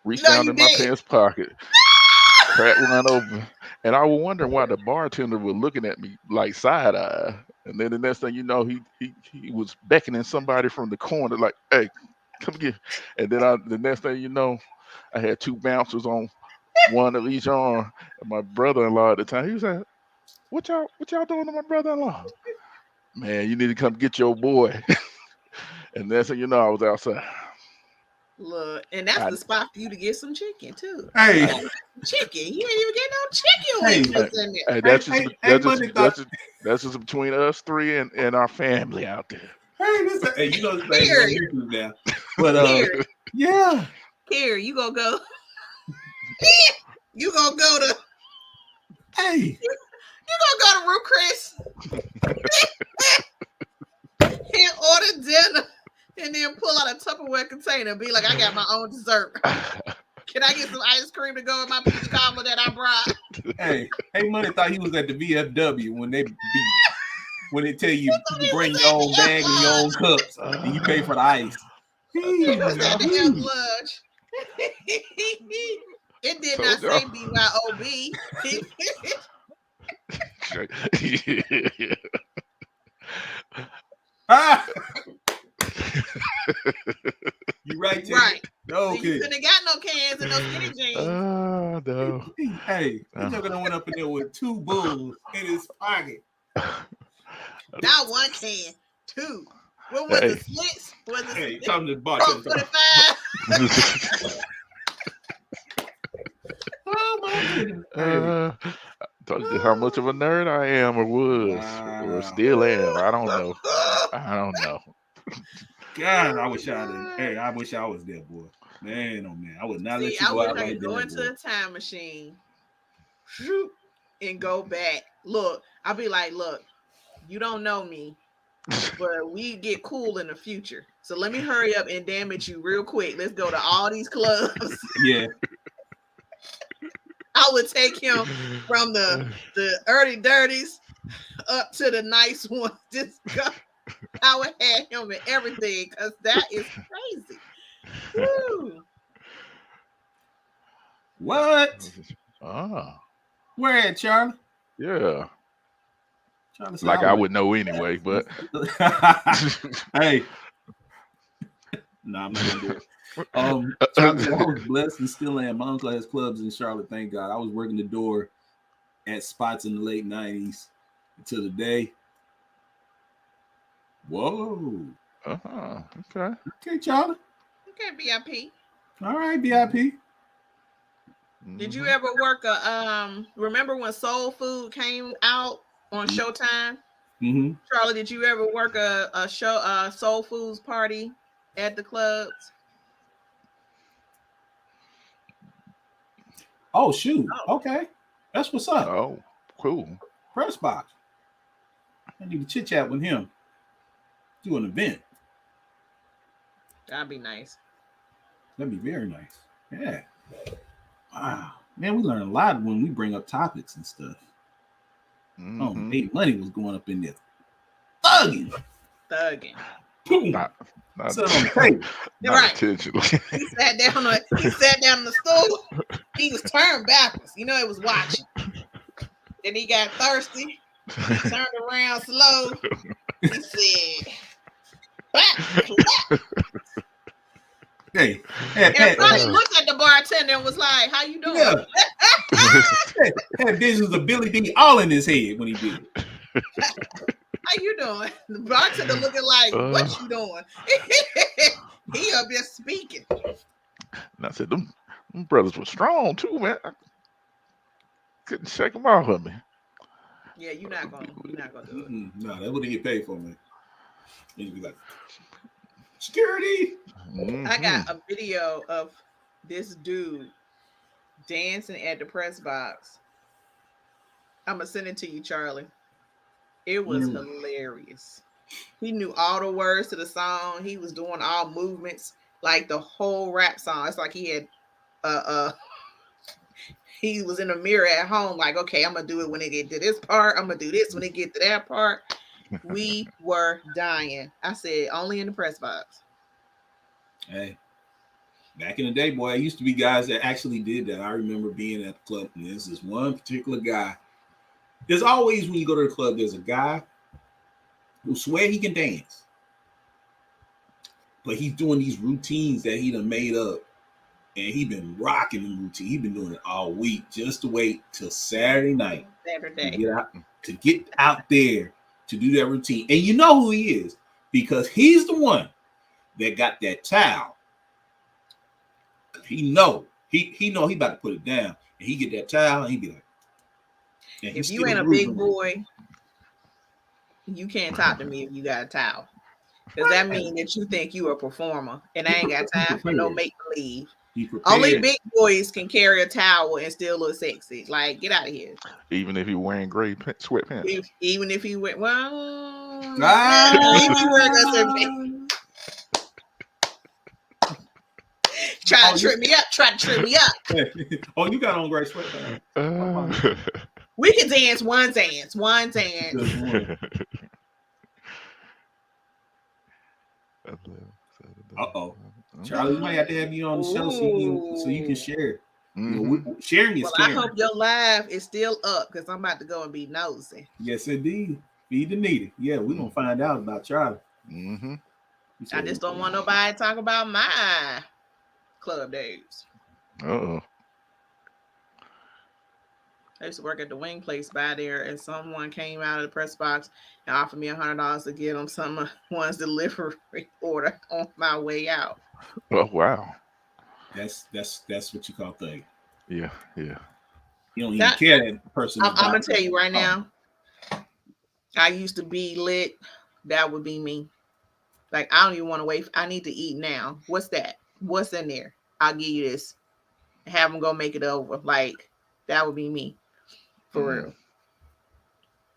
reached No, down you in my did. pants pocket, cracked one open, and I was wondering why the bartender was looking at me like side eye. And then the next thing you know, he was beckoning somebody from the corner like, "Hey, come get." And then the next thing you know, I had two bouncers on one of each arm. And my brother-in-law at the time, he was like, "What y'all doing to my brother-in-law?" Man, you need to come get your boy. And next thing you know, I was outside. Look, and that's I, the spot for you to get some chicken too. Hey, I, Chicken. You ain't even get no chicken Hey. wings in there. hey, that's just hey, that's Money just thought. that's just between us three and our family out there. Hey, listen. Hey, you know this thing's on Period. YouTube now. But Period. yeah. Here, you gonna go. You gonna go to. Hey. You gonna go to Ruth Chris and order dinner, and then pull out a Tupperware container and be like, "I got my own dessert. Can I get some ice cream to go with my peach cobbler that I brought?" Hey, Money thought he was at the VFW when they tell you bring your own bag and your own cups and you pay for the ice. He was at the F lunch. It did not Told y'all. say BYOB. Ah! You right, Tim. Right. Okay. So you couldn't have got no cans and no skinny jeans. Oh no. Hey, he's gonna went up in there with 2 bulls in his pocket. Not 1 can, 2. What was the slits? Was it Hey, come to the bartender. 45? Oh my goodness. Told you how much of a nerd I am or was or still am. I don't know. God, I wish I wish I was there, boy. Man, oh man, I would not let you I go wish out I like could that. go into a time machine and go back. Look, I'll be like, look, you don't know me, but we get cool in the future. So let me hurry up and damage you real quick. Let's go to all these clubs. Yeah. I would take him from the early dirties up to the nice ones. Just go. I would have him in everything because that is crazy. Woo. What? Ah. Where at, Charlie? Yeah. Charlie said, Like I would know anyway, but hey. No, I'm not gonna do it. Charlie said, I was blessed and still am. My uncle has clubs in Charlotte, thank God. I was working the door at spots in the late 90s until the day. Whoa. Okay. Okay, Charlie. Okay, BIP. All right, BIP. Did you ever work remember when Soul Food came out on Showtime? Mm-hmm. Charlie, did you ever work a Soul Foods party at the clubs? Oh shoot. Okay. That's what's up. Oh, cool. Press box. I need to chit chat with him. Do an event. That'd be nice. That'd be very nice. Yeah. Wow. Man, we learn a lot when we bring up topics and stuff. Mm-hmm. Oh, Big Money was going up in there. Thuggin. Boom. Not right. intentionally. He sat down on the stool. He was turned backwards. You know, it was watching. Then he got thirsty. He turned around slow. He said, "Back." Hey, and probably looked at the bartender and was like, "How you doing?" Yeah. Had visions of Billy D all in his head when he did it. How you doing? The bartender looking like, "What you doing?" He up there speaking. And I said, them Them brothers were strong too, man. I couldn't shake them off of me. Yeah, you're not gonna do it. No, that wouldn't get paid for, man. And you'd be like, security. I got a video of this dude dancing at the press box. I'm gonna send it to you, Charlie. It was hilarious. He knew all the words to the song. He was doing all movements like the whole rap song. It's like he had he was in a mirror at home, like, okay, I'm gonna do it when it get to this part. I'm gonna do this when it get to that part. We were dying. I said, only in the press box. Hey, back in the day, boy, I used to be guys that actually did that. I remember being at the club, and there's this one particular guy. There's always, when you go to the club, there's a guy who swear he can dance, but he's doing these routines that he done made up, and he been rocking the routine. He been doing it all week just to wait till Saturday night to get out there to do that routine. And you know who he is, because he's the one that got that towel. He know he about to put it down, and he get that towel, and he be like, if you ain't a big boy, you can't talk to me if you got a towel, because that means that you think you a performer, and I ain't got time for no make believe. Only big boys can carry a towel and still look sexy. Like, get out of here. Even if you're wearing gray sweatpants. Even if he went, well, if you wearing a sweatpants. Try to trip me up. Oh, you got on gray sweatpants. We can dance one dance. Uh-oh. Charlie, we might have to have you on the show so you can share. Sharing is caring. I hope your live is still up, because I'm about to go and be nosy. Yes, indeed. Feed the needy. Yeah, we're going to find out about Charlie. I just don't want nobody to talk about my club days. I used to work at the wing place by there, and someone came out of the press box and offered me $100 to get them someone's delivery order on my way out. Oh wow, that's what you call thugging. Yeah. You don't even care that person. I'm gonna tell you right now. I used to be lit. That would be me. Like, I don't even want to wait. I need to eat now. What's that? What's in there? I'll give you this. Have them go make it over. Like, that would be me. For real.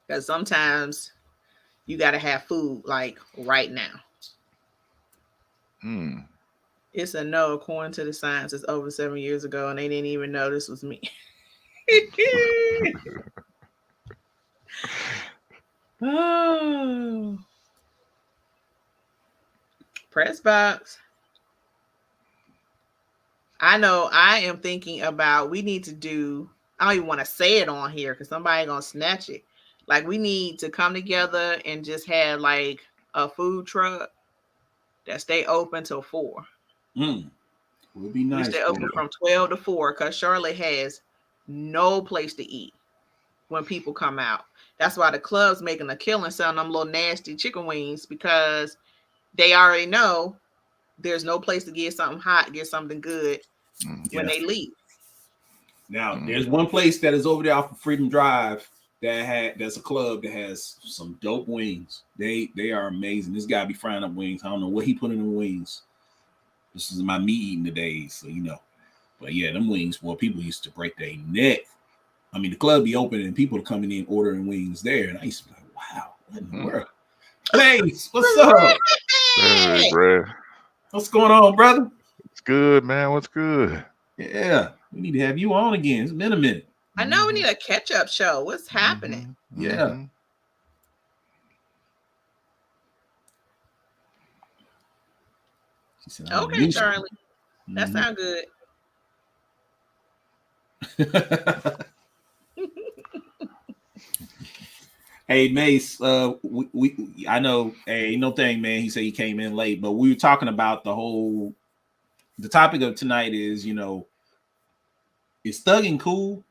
Because sometimes you got to have food, like, right now. It's a no, according to the science. It's over 7 years ago, and they didn't even know this was me. Oh. Press box. I know I am thinking about, we need to do, I don't even want to say it on here because somebody gonna snatch it. Like, we need to come together and just have like a food truck that stay open till 4. Would be nice. We stay open from 12 to 4, because Charlotte has no place to eat when people come out. That's why the club's making a killing selling them little nasty chicken wings, because they already know there's no place to get something hot, get something good when they leave. Now, there's one place that is over there off of Freedom Drive that's a club that has some dope wings. They are amazing. This guy be frying up wings. I don't know what he put in the wings. This is my meat eating today, so you know. But yeah, them wings, well, people used to break their neck. I mean, the club be open and people are coming in ordering wings there, and I used to be like, wow, what in the world? Mace, what's up? Hey, bro. What's going on, brother? It's good, man. What's good? Yeah, we need to have you on again. It's been a minute. I know we need a catch-up show. What's happening? Yeah. Said, okay, Charlie. That sounds good. Hey, Mace, I know, hey, no thing, man. He said he came in late, but we were talking about the topic of tonight is, you know, is thugging cool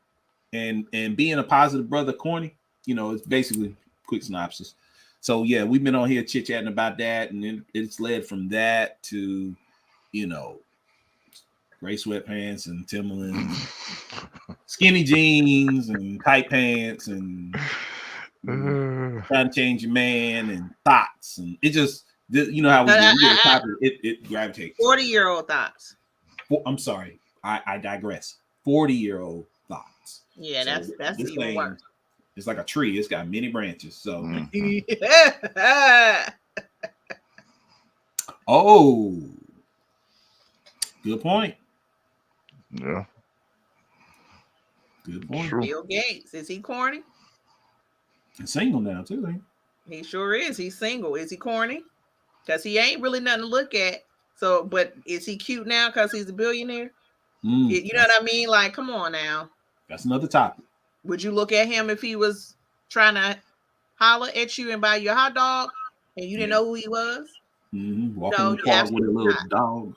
and being a positive brother corny? You know, it's basically quick synopsis. So yeah, we've been on here chit-chatting about that, and it's led from that to, you know, gray sweatpants and Timberlands, skinny jeans and tight pants, and trying to change your man and thoughts, and it just, you know how we get a topic, it gravitates. 40-year-old thoughts. I'm sorry, I digress. 40-year-old thoughts. Yeah, So that's this even thing, worse. it's like a tree. It's got many branches. So, oh, good point. Yeah. Good point. True. Bill Gates, is he corny? And single now too, ain't He sure is. He's single. Is he corny? Because he ain't really nothing to look at. So, but is he cute now because he's a billionaire? You know what I mean? Like, come on now. That's another topic. Would you look at him if he was trying to holler at you and buy you a hot dog and you didn't know who he was? Walking in the park with a little dog.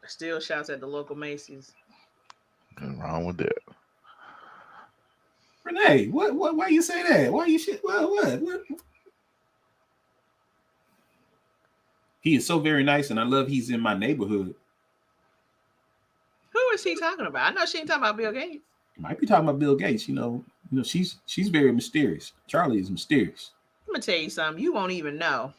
Still shouts at the local Macy's. Nothing wrong with that. Renee, what? Why you say that? Why you shit? What? He is so very nice, and I love he's in my neighborhood. Who is she talking about? I know she ain't talking about Bill Gates. Might be talking about Bill Gates. You know, she's very mysterious. Charlie is mysterious. I'm gonna tell you something. You won't even know.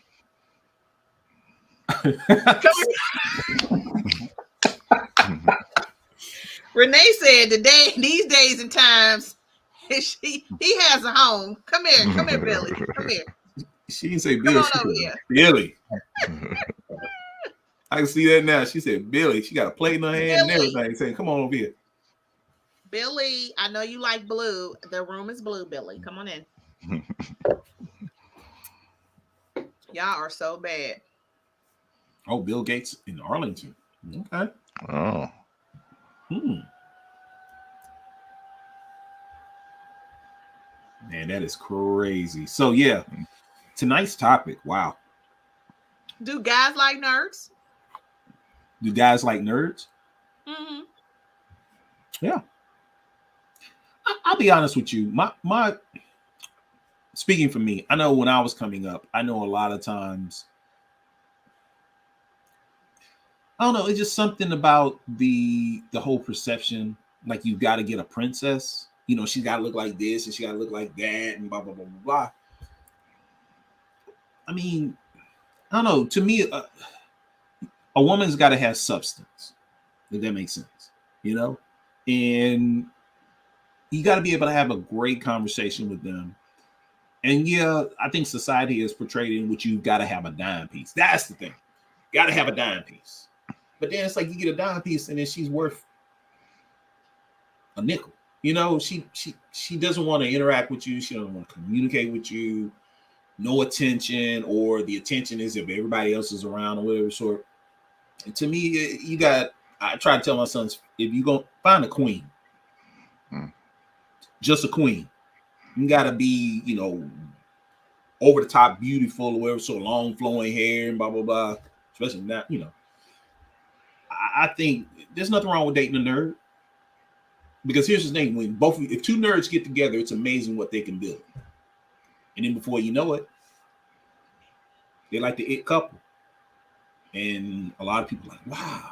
Renee said these days and times, he has a home. Come here, Billy. Come here. She didn't say Billy. She said Billy. I can see that now. She said Billy. She got a plate in her hand and everything, saying, "Come on over here." Billy, I know you like blue. The room is blue, Billy. Come on in. Y'all are so bad. Oh, Bill Gates in Arlington. Okay. Oh. Man, that is crazy. So yeah, tonight's topic. Wow. Do guys like nerds? Do guys like nerds? Yeah. I'll be honest with you. My speaking for me, I know when I was coming up, I know a lot of times, I don't know, it's just something about the whole perception, like you got to get a princess. You know, she's got to look like this and she got to look like that and blah, blah, blah, blah, blah. I mean, I don't know. To me, a woman's got to have substance, if that makes sense, you know? And you got to be able to have a great conversation with them. And yeah, I think society is portrayed in which you got to have a dime piece. That's the thing. Got to have a dime piece. But then it's like you get a dime piece and then she's worth a nickel. You know, she doesn't want to interact with you. She doesn't want to communicate with you. No attention, or the attention is if everybody else is around or whatever sort. And to me, I try to tell my sons, if you go find a queen, just a queen. You got to be, you know, over the top beautiful or whatever, so long flowing hair and blah, blah, blah. Especially now, you know. I think there's nothing wrong with dating a nerd. Because here's the thing, if two nerds get together, it's amazing what they can build. And then before you know it, they're like the it couple. And a lot of people are like, wow.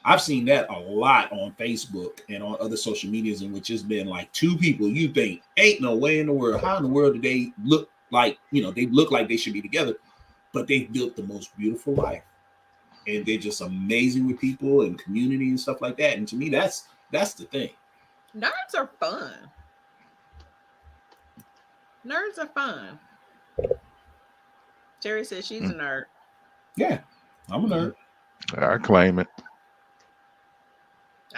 I've seen that a lot on Facebook and on other social medias in which it's been like two people you think ain't no way in the world. How in the world do they look like, you know, they look like they should be together, but they've built the most beautiful life. And they're just amazing with people and community and stuff like that. And to me, that's the thing. Nerds are fun. Nerds are fun. Terry says she's a nerd. Yeah, I'm a nerd. I claim it.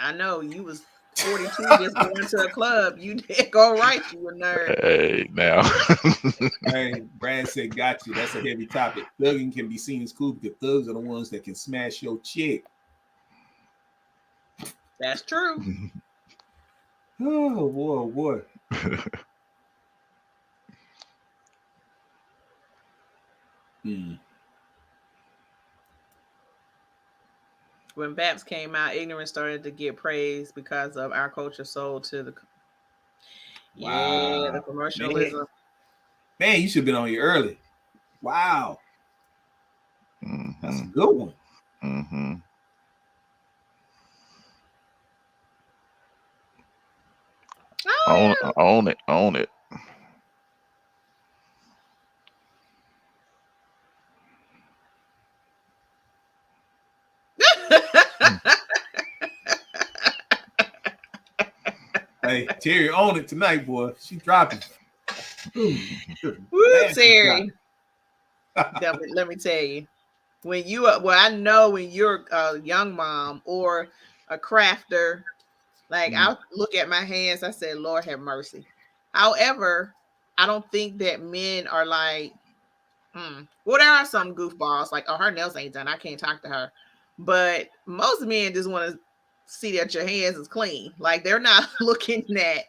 I know you was 42 just going to a club. You did go right. You a nerd. Hey, now. Hey, Brad said, got you. That's a heavy topic. Thugging can be seen as cool because thugs are the ones that can smash your chick. That's true. Oh, boy. When Babs came out, ignorance started to get praised because of our culture sold to the the Wow. commercialism. Man, you should have been on here early. Wow. That's a good one. Oh, Own it. Hey, Terry, own it tonight, boy. She dropping. Woo, Man, Terry. Let me tell you, when you are, well, I know when you're a young mom or a crafter, like I look at my hands, I said, Lord have mercy. However, I don't think that men are like, well, there are some goofballs like, oh, her nails ain't done, I can't talk to her. But most men just want to see that your hands is clean. Like they're not looking at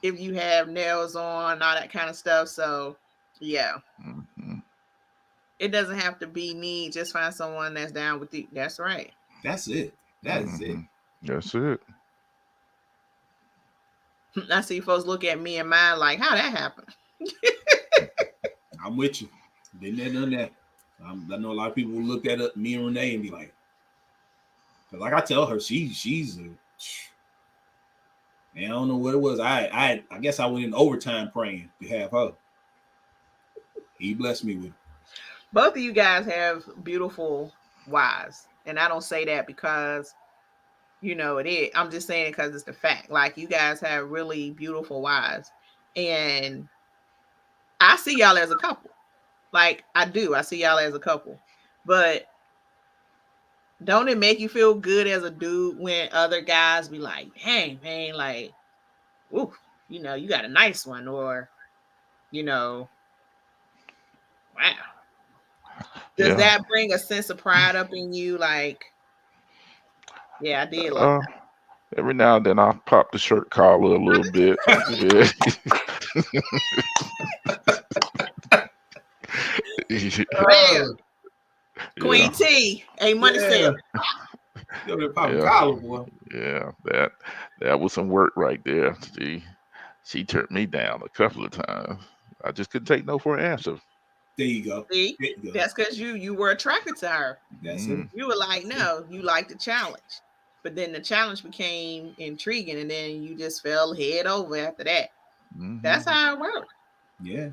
if you have nails on, all that kind of stuff. So yeah. It doesn't have to be me. Just find someone that's down with you. That's right. That's it. That is it. That's it. I see folks look at me and mine like, how that happened? I'm with you. Been there, done that. I know a lot of people look at me and Renee and be like, because like I tell her, she's a, man, I don't know what it was. I guess I went in overtime praying to have her. He blessed me with it. Both of you guys have beautiful wives. And I don't say that because, it is. I'm just saying it because it's the fact. Like you guys have really beautiful wives. And I see y'all as a couple. Like I do. I see y'all as a couple. But don't it make you feel good as a dude when other guys be like, hey, man, like, ooh, you got a nice one, or, wow. Does that bring a sense of pride up in you? Like, yeah, I did like that. Every now and then I'll pop the shirt collar a little bit. Yeah. Queen T, a money sale. Collar, boy. Yeah, that was some work right there. She turned me down a couple of times. I just couldn't take no for an answer. There you go. See, that's because you were attracted to her. That's it. You were like, no, you liked the challenge. But then the challenge became intriguing, and then you just fell head over after that. That's how it worked. Yeah.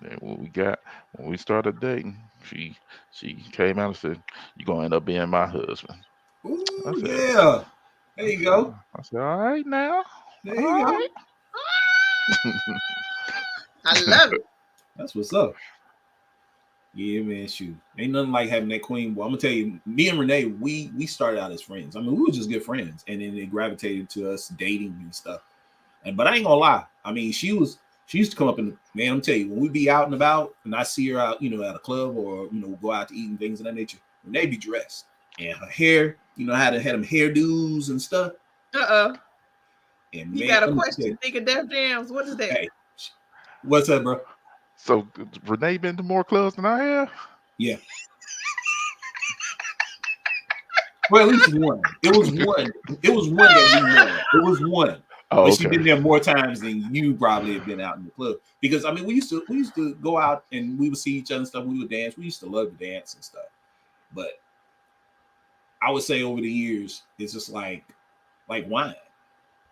And when we started dating, she came out and said, "You're gonna end up being my husband." Ooh, yeah. There you go. I said, "All right now." There you go. I love it. That's what's up. Yeah, man, shoot. Ain't nothing like having that queen. Well, I'm gonna tell you, me and Renee, we started out as friends. I mean, we were just good friends, and then it gravitated to us dating and stuff. But I ain't gonna lie. I mean, she used to come up and, man, I'm telling you, when we be out and about and I see her out, at a club or go out to eat and things of that nature, Renee be dressed. And her hair, had them hairdos and stuff. And you got a question. Think of Def Jams. What is that? Hey, what's up, bro? So Renee been to more clubs than I have? Yeah. Well, at least one. It was one. It was one that we know. It was one. Oh, but okay. She's been there more times than you probably have been out in the club. Because I mean, we used to go out and we would see each other and stuff. We would dance. We used to love to dance and stuff. But I would say over the years, it's just like wine.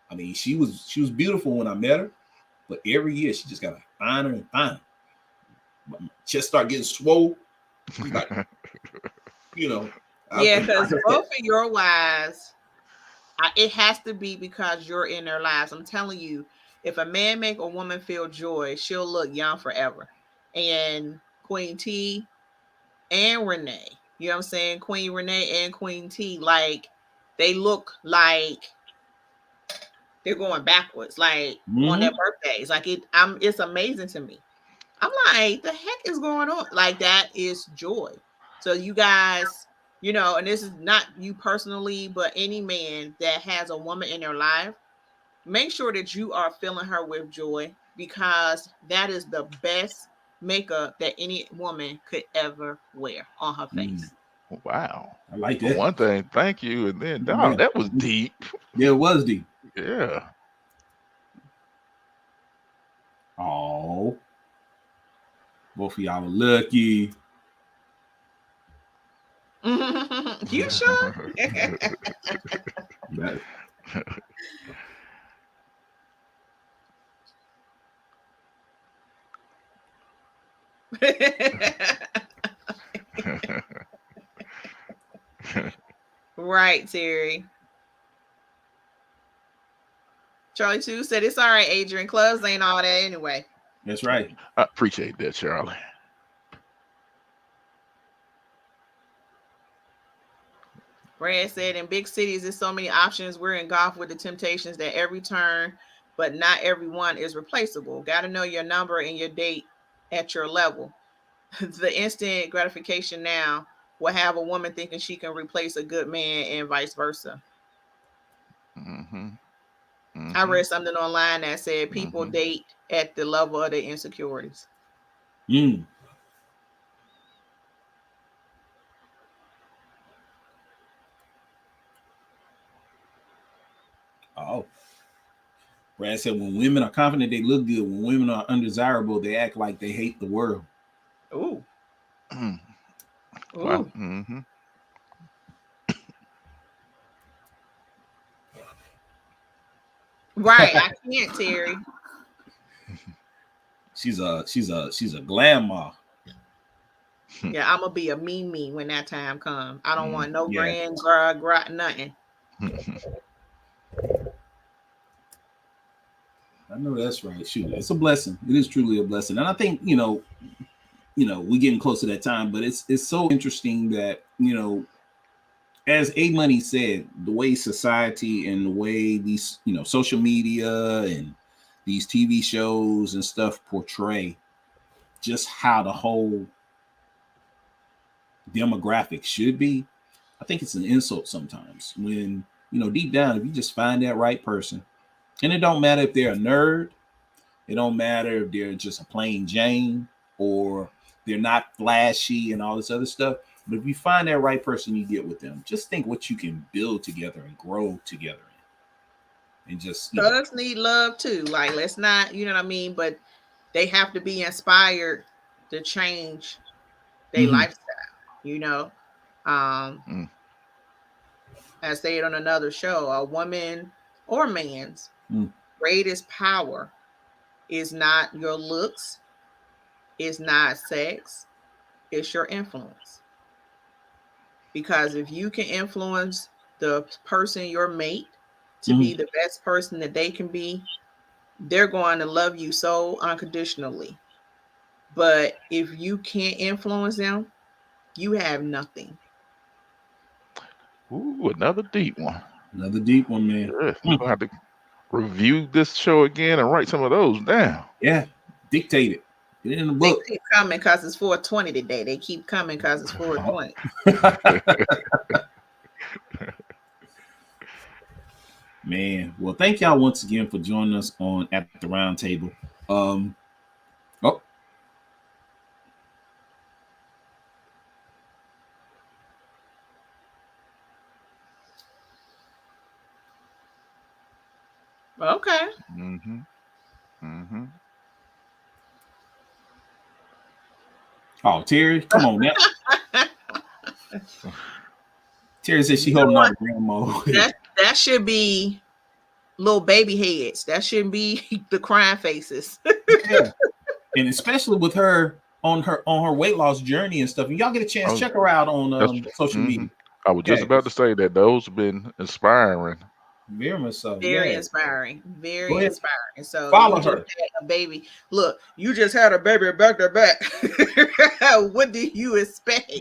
I mean, she was beautiful when I met her, but every year she just got finer and finer. My chest start getting swole. Like, yeah, because both of your wives, it has to be because you're in their lives. I'm telling you, if a man make a woman feel joy, she'll look young forever. And Queen T and Renee, you know what I'm saying? Queen Renee and Queen T, like they look like they're going backwards, like on their birthdays. Like it's amazing to me. I'm like, the heck is going on? Like that is joy. So you guys, and this is not you personally, but any man that has a woman in their life, make sure that you are filling her with joy, because that is the best makeup that any woman could ever wear on her face. Wow. I like For that. one thing, thank you. And then, Yeah. that was deep. Yeah, it was deep. Yeah. Oh, both of y'all are lucky. You sure? That- Right, Terry. Charlie 2 said it's all right, Adrian. Clubs ain't all that anyway. That's right. I appreciate that, Charlie. Brad said in big cities, there's so many options. We're engulfed with the temptations that every turn, but not everyone is replaceable. Got to know your number and your date at your level. The instant gratification now will have a woman thinking she can replace a good man and vice versa. Mm-hmm. I read something online that said people Mm-hmm. date at the level of their insecurities. Mm. Oh, Brad said when women are confident, they look good. When women are undesirable, they act like they hate the world. Ooh. Wow. Ooh. Mm-hmm. Right. I can't, Terry. She's a glamour. Yeah, I'm gonna be a me when that time comes. I don't want no Yeah. grand nothing. I know that's right. Shoot, it's a blessing. It is truly a blessing, and I think we're getting close to that time. But it's so interesting that as A Money said, the way society and the way these social media and these TV shows and stuff portray just how the whole demographic should be. I think it's an insult sometimes when deep down, if you just find that right person, and it don't matter if they're a nerd. It don't matter if they're just a plain Jane or they're not flashy and all this other stuff. But if you find that right person, you get with them. Just think what you can build together and grow together in. And just Thugs need love too. Like, let's not, you know what I mean? But they have to be inspired to change their lifestyle, Mm. I said on another show, a woman or man's greatest power is not your looks, it's not sex, it's your influence. Because if you can influence the person, your mate, to be the best person that they can be, they're going to love you so unconditionally. But if you can't influence them, you have nothing. Ooh, another deep one. Another deep one, man. Yeah, I'm gonna have to review this show again and write some of those down. Yeah, dictate it. Get it in the They book. keep coming because it's 420 today. They keep coming because it's 420. Man, well, thank y'all once again for joining us on At the Round Table. Oh, Okay. Mm-hmm. Mm-hmm. oh, Terry, come on now. Terry said she holding on to grandma. That should be little baby heads. That shouldn't be the crying faces. Yeah, and especially with her on her weight loss journey and stuff. And y'all get a chance, check her out on social media. I was just about to say that those have been inspiring. Very much so. Very Yeah. inspiring. Very inspiring. So follow you her. just had a baby. Look, you just had a baby back to back. What do you expect?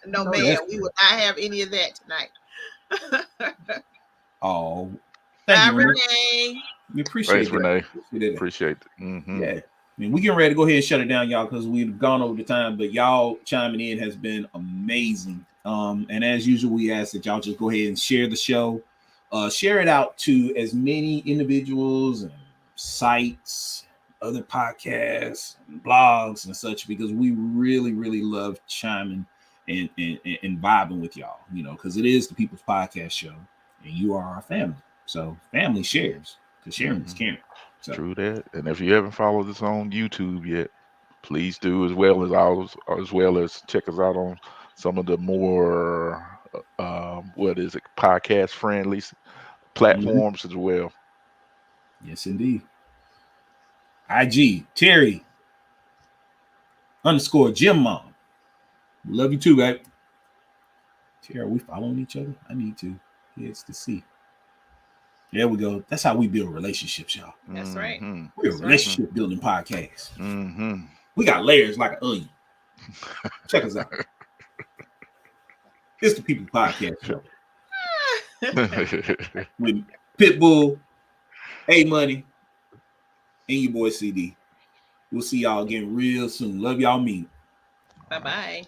No, man, we will not have any of that tonight. Oh, thank you, Renee. We appreciate Thanks, that. Renee. Appreciate it. Mm-hmm. Yeah. I mean, we getting ready to go ahead and shut it down, y'all, because we've gone over the time. But y'all chiming in has been amazing. And as usual, we ask that y'all just go ahead and share the show, share it out to as many individuals and sites, other podcasts, and blogs, and such, because we really, really love chiming and vibing with y'all, you know, because it is the People's Podcast Show, and you are our family. So family shares, because sharing is caring. So True that. And if you haven't followed us on YouTube yet, please do, as well as check us out on some of the more what is it, podcast friendly platforms as well. yes, indeed. IG Terry _ Jim Mom. Love you too, babe. Terry, are we following each other? I need to. It's to see. There we go. That's how we build relationships, y'all. That's right. We're a relationship building podcast. Mm-hmm. We got layers like an onion. Check us out. It's the People's Podcast Show with Pitbull, A Money, and your boy CD. We'll see y'all again real soon. Love y'all. Mean. Bye-bye.